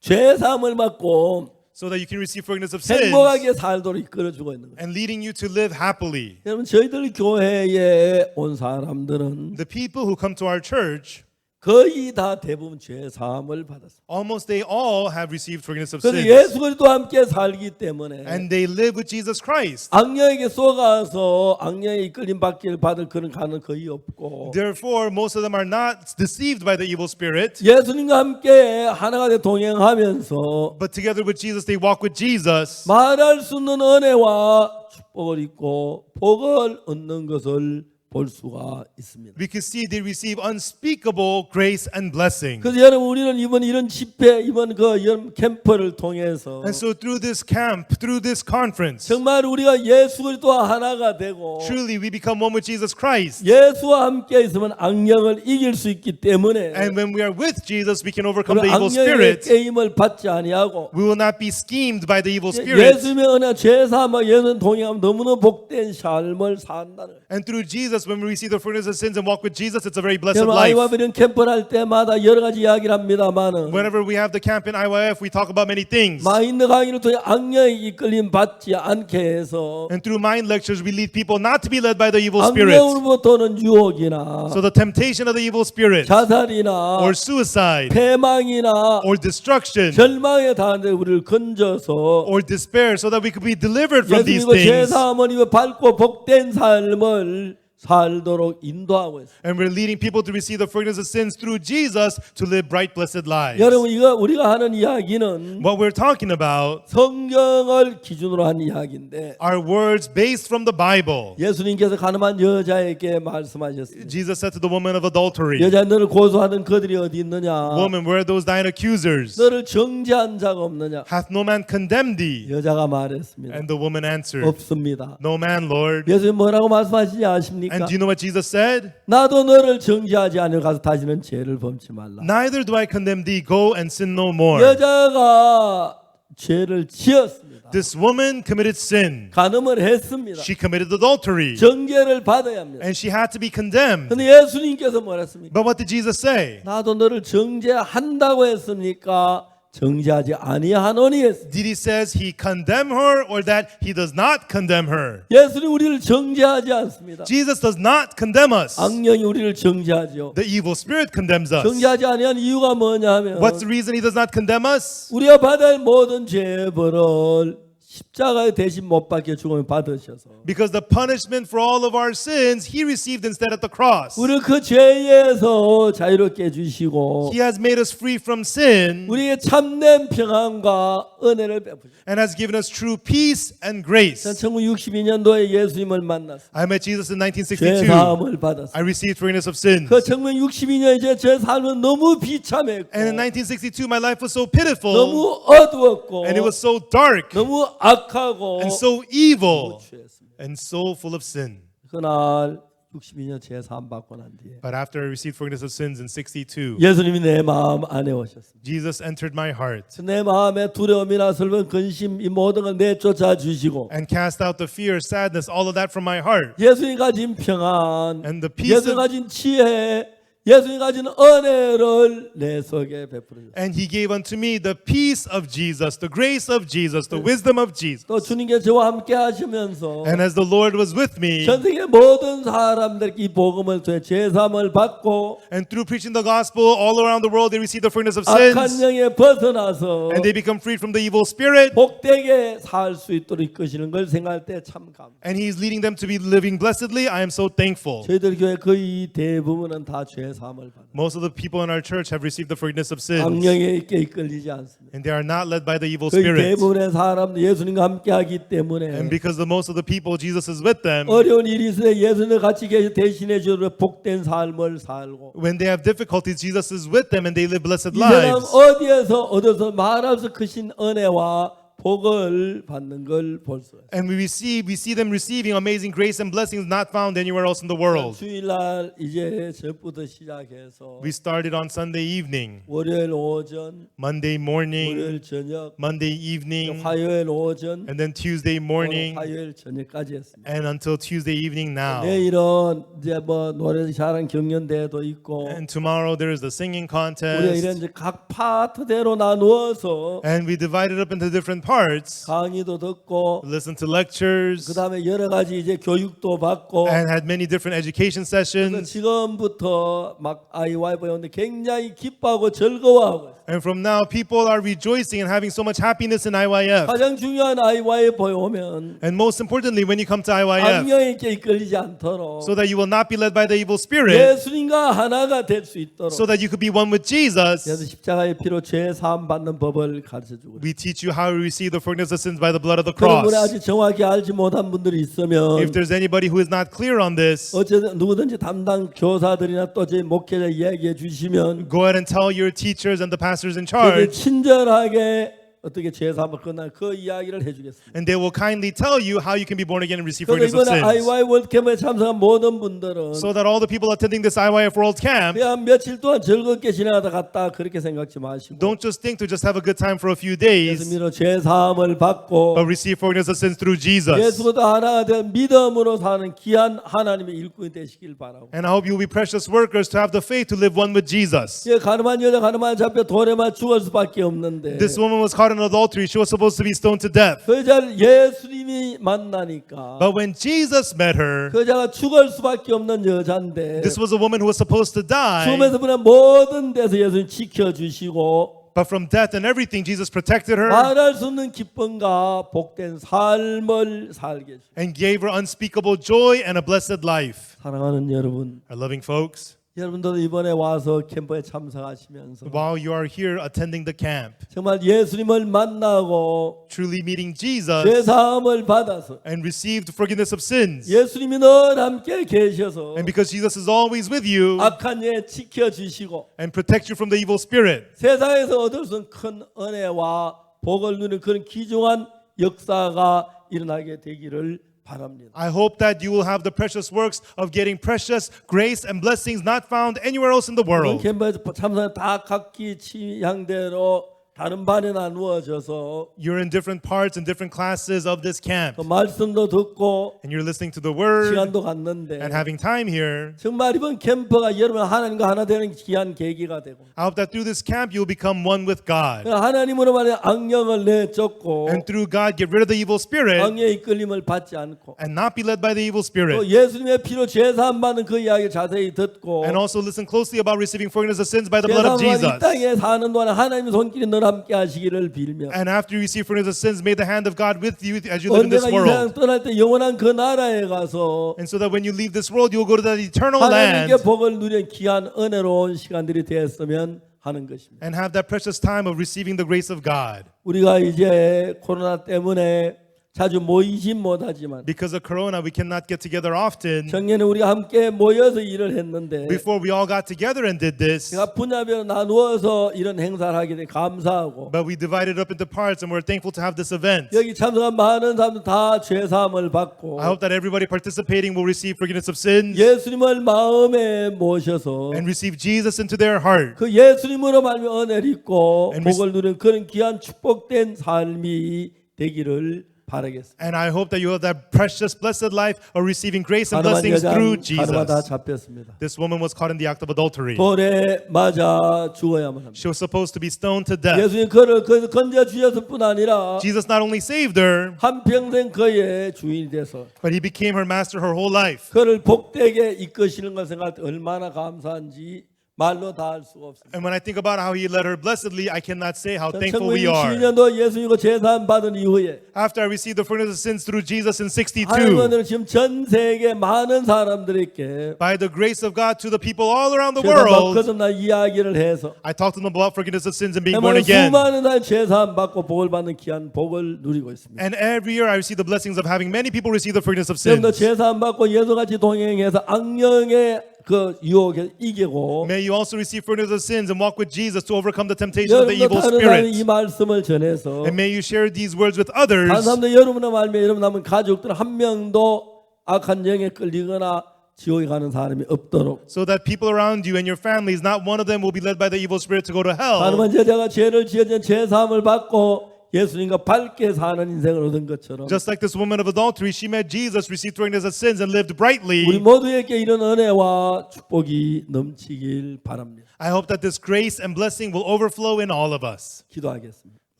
죄 사함을 받고 so that you can receive forgiveness of sins, 행복하게 살도록 이끌어주고 있는 거예요. and leading you to live happily. 여러분 저희들 교회에 온 사람들은 The people who come to our church, 거의 다 대부분 죄 사함을 받았어요. almost they all have received forgiveness of 그래서 sins. 예수 그리스도와 함께 살기 때문에 And they live with Jesus Christ. 악령에게 속아서 악령에 이끌림 받을 그런 가능은 거의 없고 Therefore, most of them are not deceived by the evil spirit, 예수님과 함께 하나가 돼 동행하면서 but together with Jesus, they walk with Jesus. 말할 수 없는 은혜와 축복을 입고 복을 얻는 것을 볼 수가 있습니다. We can see they receive unspeakable grace and blessing. 그래서 여러분 우리는 이번 이런 집회 이번 그 여름 캠프를 통해서 And so through this camp, through this conference, 정말 우리가 예수 그리스도와 하나가 되고 truly we become one with Jesus Christ. 예수와 함께 있으면 악령을 이길 수 있기 때문에 And when we are with Jesus, we can overcome 그런 the evil 악령의 spirit. 게임을 받지 아니하고 We will not be schemed by the evil spirit. 예수님의 은혜 죄사함과 예수님 동행하면 너무나 복된 삶을 산다는 거예요. And through Jesus, when we receive the forgiveness of sins and walk with Jesus, it's a very blessed 여러분 life. 아이와 이런 캠프를 할 때마다 여러 가지 이야기를 합니다만은 Whenever we have the camp in IYF, we talk about many things. 마인드 강의를 통해 악령의 이끌림 받지 않게 해서 And through mind lectures, we lead people not to be led by the evil spirit. 악령으로부터는 유혹이나 So the temptation of the evil spirit, 자살이나 or suicide, 패망이나 or destruction, 절망에 당하는데 우리를 건져서 or despair, so that we could be delivered from these 예수님과 things. 죄사함을 입어 밝고 복된 삶을 살도록 인도하고 있습니다. And we're leading people to receive the forgiveness of sins through Jesus to live bright, blessed lives. 여러분 이거 우리가 하는 이야기는 What we're talking about 성경을 기준으로 한 이야기인데 are words based from the Bible. 예수님께서 가늠한 여자에게 말씀하셨습니다. Jesus said to the woman of adultery, 여자 너를 고소하던 그들이 어디 있느냐? Woman, where are those thine accusers? 너를 정죄한 자가 없느냐? Hath no man condemned thee? 여자가 말했습니다. And the woman answered, 없습니다. No man, Lord. 예수님 뭐라고 말씀하시지 아십니까? And do you know what Jesus said? 나도 너를 정죄하지 않으려 가서 다시는 죄를 범치 말라. Neither do I condemn thee. Go and sin no more. 여자가 죄를 지었습니다. This woman committed sin. 간음을 했습니다. She committed adultery. 정죄를 받아야 합니다. And she had to be condemned. 근데 예수님께서 뭐랬습니까? But what did Jesus say? 나도 너를 정죄한다고 했습니까? 정죄하지 아니하노니 했습니다. Did he says he condemn her or that he does not condemn her? 예수님 우리를 정죄하지 않습니다. Jesus does not condemn us. 악령이 우리를 정죄하죠. The evil spirit condemns us. 정죄하지 아니한 이유가 뭐냐 하면 What's the reason he does not condemn us? 우리가 받을 모든 죄벌을 십자가에 대신 못 박혀 죽음을 받으셔서 Because the punishment for all of our sins he received instead at the cross. 우리를 그 죄에서 자유롭게 해주시고 He has made us free from sin 우리에게 참된 평안과 은혜를 베푸셨습니다. and has given us true peace and grace. 1962년도에 예수님을 만났습니다. I met Jesus in 죄 1962. 사함을 받았습니다. I received forgiveness of sins. 그 1962년에 제 삶은 너무 비참했고 And in 1962 my life was so pitiful 너무 어두웠고 and it was so dark 너무 악하고 and so evil 취했습니다. and so full of sin. 그날 62년 죄 사함 받고 난 뒤에 But after I received forgiveness of sins in 62, 예수님이 내 마음 안에 오셨습니다. Jesus entered my heart 내 마음에 두려움이나 슬픔, 근심 이 모든 걸 내쫓아 주시고 and cast out the fear, sadness, all of that from my heart. 예수님 가진 평안, And the peace 예수님 of, 가진 지혜, 예수님 가진 은혜를 내 속에 베풀어 주셨습니다. and he gave unto me the peace of Jesus, the grace of Jesus, the wisdom of Jesus. 또 주님께서 저와 함께 하시면서 And as the Lord was with me, 전 세계 모든 사람들께 이 복음을 통해 죄사함을 받고 and through preaching the gospel all around the world, they receive the forgiveness of 악한 sins, 영에 벗어나서 and they become freed from the evil spirit, 복되게 살 수 있도록 이끄시는 걸 생각할 때 참 감사. and he's leading them to be living blessedly. I am so thankful. 저희들 교회 거의 대부분은 다 죄사함을 받아요. Most of the people in our church have received the forgiveness of sins, 악령에 이끌리지 않습니다. and they are not led by the evil 거의 spirit. 대부분의 사람들 예수님과 함께하기 때문에 And because the most of the people, Jesus is with them. 어려운 일이 있을 때 예수님과 같이 계셔 대신해 주려 복된 삶을 살고 When they have difficulties, Jesus is with them and they live blessed 이 사람 lives. 어디에서 얻어서 말할 수 크신 은혜와 복을 받는 걸 볼 수 있어요. And we see them receiving amazing grace and blessings not found anywhere else in the world. 주일날 이제 저부터 시작해서 We started on Sunday evening, 월요일 오전, Monday morning, 월요일 저녁, Monday evening, 화요일 오전, and then Tuesday morning, 화요일 저녁까지 했습니다. and until Tuesday evening now. 내일은 이제 뭐 노래 잘하는 경연대회도 있고 And tomorrow there is the singing 우리가 이런 contest. 이제 각 파트대로 나누어서 And we divided up into different parts, 강의도 듣고 listened to lectures, 그 다음에 여러 가지 이제 교육도 받고 and had many different education 그래서 sessions. 지금부터 막 아이와이 보는데 굉장히 기뻐하고 즐거워하고 있어요. And from now, people are rejoicing and having so much happiness in IYF. 가장 중요한 아이와이 보면 And most importantly, when you come to IYF, 악령에게 이끌리지 않도록 so that you will not be led by the evil spirit, 예수님과 하나가 될 수 있도록 so that you could be one with Jesus, 그래서 십자가의 피로 죄 사함 받는 법을 가르쳐주고 we teach you how to receive the forgiveness of sins by the blood of the 그런 분이 cross. 아직 정확히 알지 못한 분들이 있으면 If there's anybody who is not clear on this, 어쨌든 누구든지 담당 교사들이나 또 제 목회자 이야기해 주시면 go ahead and tell your teachers and the pastors in 그들이 charge, 친절하게 어떻게 죄 사함을 끝날 그 이야기를 해주겠습니다. and they will kindly tell you how you can be born again and receive 그래서 forgiveness of 이번에 sins. IY 월드캠프에 참석한 모든 분들은 So that all the people attending this IYF World Camp 그냥 며칠 동안 즐겁게 지나가다 갔다 그렇게 생각지 마시고 don't just think to just have a good time for a few days, 예수님으로 죄 사함을 받고 but receive forgiveness of sins through Jesus. 예수보다 하나가 된 믿음으로 사는 귀한 하나님의 일꾼이 되시길 바라고. And I hope you will be precious workers to have the faith to live one with Jesus. 예, 가늠한 여자 가늠한 잡혀 돌에만 죽을 수밖에 없는데 This woman was caught in adultery. She was supposed to be stoned to death. 그 여자를 예수님이 만나니까 But when Jesus met her, 그 여자가 죽을 수밖에 없는 여자인데 this was a woman who was supposed to die. 죽음에서 보는 모든 데서 예수님 지켜주시고 But from death and everything, Jesus protected her 말할 수 없는 기쁨과 복된 삶을 살게 해주셨습니다. and gave her unspeakable joy and a blessed life. 사랑하는 여러분, Our loving folks, 여러분도 이번에 와서 캠프에 참석하시면서 while you are here attending the camp, 정말 예수님을 만나고 truly meeting Jesus 죄사함을 받아서 and received forgiveness of sins, 예수님이 늘 함께 계셔서 and because Jesus is always with you 악한 예 지켜주시고 and protect you from the evil spirit, 세상에서 얻을 수 있는 큰 은혜와 복을 누리는 그런 귀중한 역사가 일어나게 되기를 바랍니다. I hope that you will have the precious works of getting precious grace and blessings not found anywhere else in the 이번 world. 캠프에서 참석 다 각기 취향대로 다른 반에 나누어져서 You're in different parts and different classes of this camp, 또 말씀도 듣고 and you're listening to the word 시간도 갖는데 and having time here. 정말 이번 캠프가 여러분 하나님과 하나 되는 귀한 계기가 되고 I hope that through this camp you'll become one with God, 하나님으로 말해 악령을 내쫓고 and through God get rid of the evil spirit 악령의 이끌림을 받지 않고 and not be led by the evil 또 spirit. 예수님의 피로 죄사함 받는 그 이야기를 자세히 듣고 And also listen closely about receiving forgiveness of sins by the blood of 죄사함과 이 Jesus. 땅에 사는 동안 하나님의 손길이 늘 함께 하시기를 빌며 And after you receive forgiveness of sins, may the hand of God with you as you live in this 언제나 이 세상 world. 떠날 때 영원한 그 나라에 가서 And so that when you leave this world, you'll go to that eternal 하나님께 land 복을 누리는 귀한 은혜로운 시간들이 되었으면 하는 것입니다. and have that precious time of receiving the grace of God. 우리가 이제 코로나 때문에 자주 모이진 못하지만 Because of Corona, we cannot get together often. 작년에 우리가 함께 모여서 일을 했는데 Before we all got together and did this, 제가 분야별로 나누어서 이런 행사를 하게 돼 감사하고 but we divided up into parts and we're thankful to have this event. 여기 참석한 많은 사람들 다 죄사함을 받고 I hope that everybody participating will receive forgiveness of sins 예수님을 마음에 모셔서 and receive Jesus into their heart. 그 예수님으로 말미암아 은혜를 입고 And 복을 누리는 그런 귀한 축복된 삶이 되기를 바라겠습니다. And I hope that you have that precious, blessed life of receiving grace and 가늠한 blessings 여자 through 가늠하다 Jesus. 잡혔습니다. This woman was caught in the act of adultery. 돌에 맞아 죽어야만 합니다. She was supposed to be stoned to death. 예수님 그를 거기서 건져 주셨을 뿐 아니라 Jesus not only saved her, 한평생 그의 주인이 돼서 but he became her master her whole life. 그를 복되게 이끄시는 걸 생각할 때 얼마나 감사한지 말로 다 할 수가 없습니다. And when I think about how he led her blessedly, I cannot say how thankful we are. 1962년도 예수님과 제사함 받은 이후에 After I received the forgiveness of sins through Jesus in 하나님 62, 은혜로 지금 전 세계 많은 사람들에게 by the grace of God to the people all around the 제사함 world, 받고서 나 이야기를 해서 I talked to them about forgiveness of sins and being born 정말 again. 수많은 사람 제사함 받고 복을 받는 귀한 복을 누리고 있습니다. And every year I receive the blessings of having many people receive the forgiveness of 지금도 sins. 제사함 받고 예수같이 동행해서 악령의 그 유혹에 이기고 May you also receive forgiveness of sins and walk with Jesus to overcome the temptation of the 여러분도 evil 다른 사람이 이 spirit. 말씀을 전해서 And may you share these words with others. 다른 사람들 여러분의 말며 여러분 남은 가족들 한 명도 악한 영에 끌리거나 지옥에 가는 사람이 없도록 So that people around you and your families, not one of them will be led by the evil spirit to go to hell. 가늠한 여자가 죄를 지어진 죄사함을 받고 예수님과 밝게 사는 인생을 얻은 것처럼 Just like this woman of adultery, she met Jesus, received forgiveness of sins, and lived 우리 brightly. 모두에게 이런 은혜와 축복이 넘치길 바랍니다. I hope that this grace and blessing will overflow in all of us. 기도하겠습니다.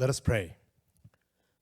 Let us pray.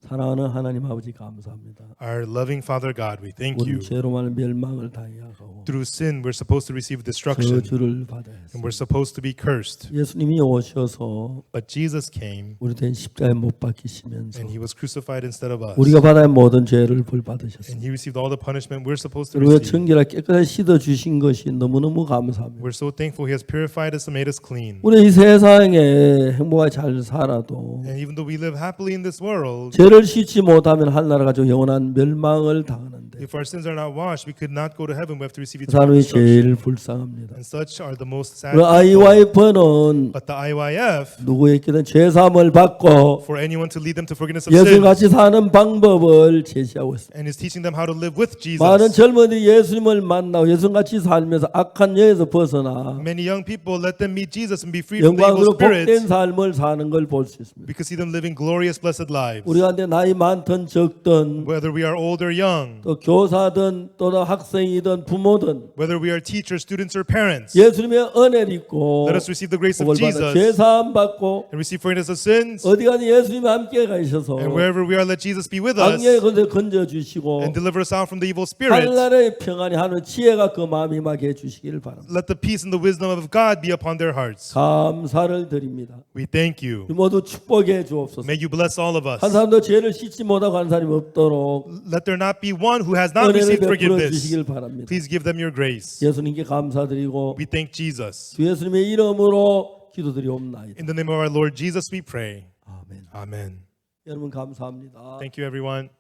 사랑하는 하나님 아버지 감사합니다. Our loving Father God, we thank 우리 you. 죄로 말한 멸망을 당하고 Through sin, we're supposed to receive destruction, 저주를 받아야 and we're supposed to be cursed. 예수님이 오셔서 But Jesus came, 우리 된 십자가에 못 박히시면서 and he was crucified instead of us. 우리가 받아야 모든 죄를 벌 받으셨습니다. And he received all the punishment we're supposed to 우리가 receive. 청결하게 깨끗하게 씻어 주신 것이 너무너무 감사합니다. We're so thankful he has purified us and made us clean. 우리 이 세상에 행복하게 잘 살아도 And even though we live happily in this world, 죄를 씻지 못하면 하늘나라 가지고 영원한 멸망을 당하는데 if our sins are not washed, we could not go to heaven. We have to receive 그 eternal 사람이 destruction. 제일 불쌍합니다. And such are the most sad 그 people. IYF는 But the IYF, 누구에게든 죄사함을 받고 for anyone to lead them to forgiveness of 예수님 sins, 같이 사는 방법을 제시하고 있습니다. and is teaching them how to live with 많은 Jesus. 젊은이들이 예수님을 만나고 예수님 같이 살면서 악한 영에서 벗어나 Many young people, let them meet Jesus and be free from the evil 영광으로 복된 spirits. 삶을 사는 걸 볼 수 있습니다. We could see them living glorious, blessed lives. 우리가 나이 많든 적든 Whether we are old or young, 또 교사든 또는 학생이든 부모든 whether we are teachers, students, or parents. 예수님의 은혜를 입고 Let us receive the grace of 복을 받아 Jesus 죄사함 받고 and receive forgiveness of sins. 어디 가든 예수님 함께 가셔서 And wherever we are, let Jesus be with us 악령의 건데 건져 주시고 and deliver us out from the evil spirits. 하늘나라의 평안이 하는 지혜가 그 마음에 임하게 해 주시기를 바랍니다. Let the peace and the wisdom of God be upon their hearts. 감사를 드립니다. We thank you. 모두 축복해 주옵소서. May you bless all of us. 한 사람도 죄를 씻지 못하고 한 사람이 없도록 Let there not be one who has not 은혜를 received 베풀어 forgiveness. 주시길 바랍니다. Please give them your grace. 예수님께 감사드리고 We thank Jesus. 주 예수님의 이름으로 기도드리옵나이다. In the name of our Lord Jesus, we pray. 아멘. Amen. 여러분 감사합니다. Thank you, everyone.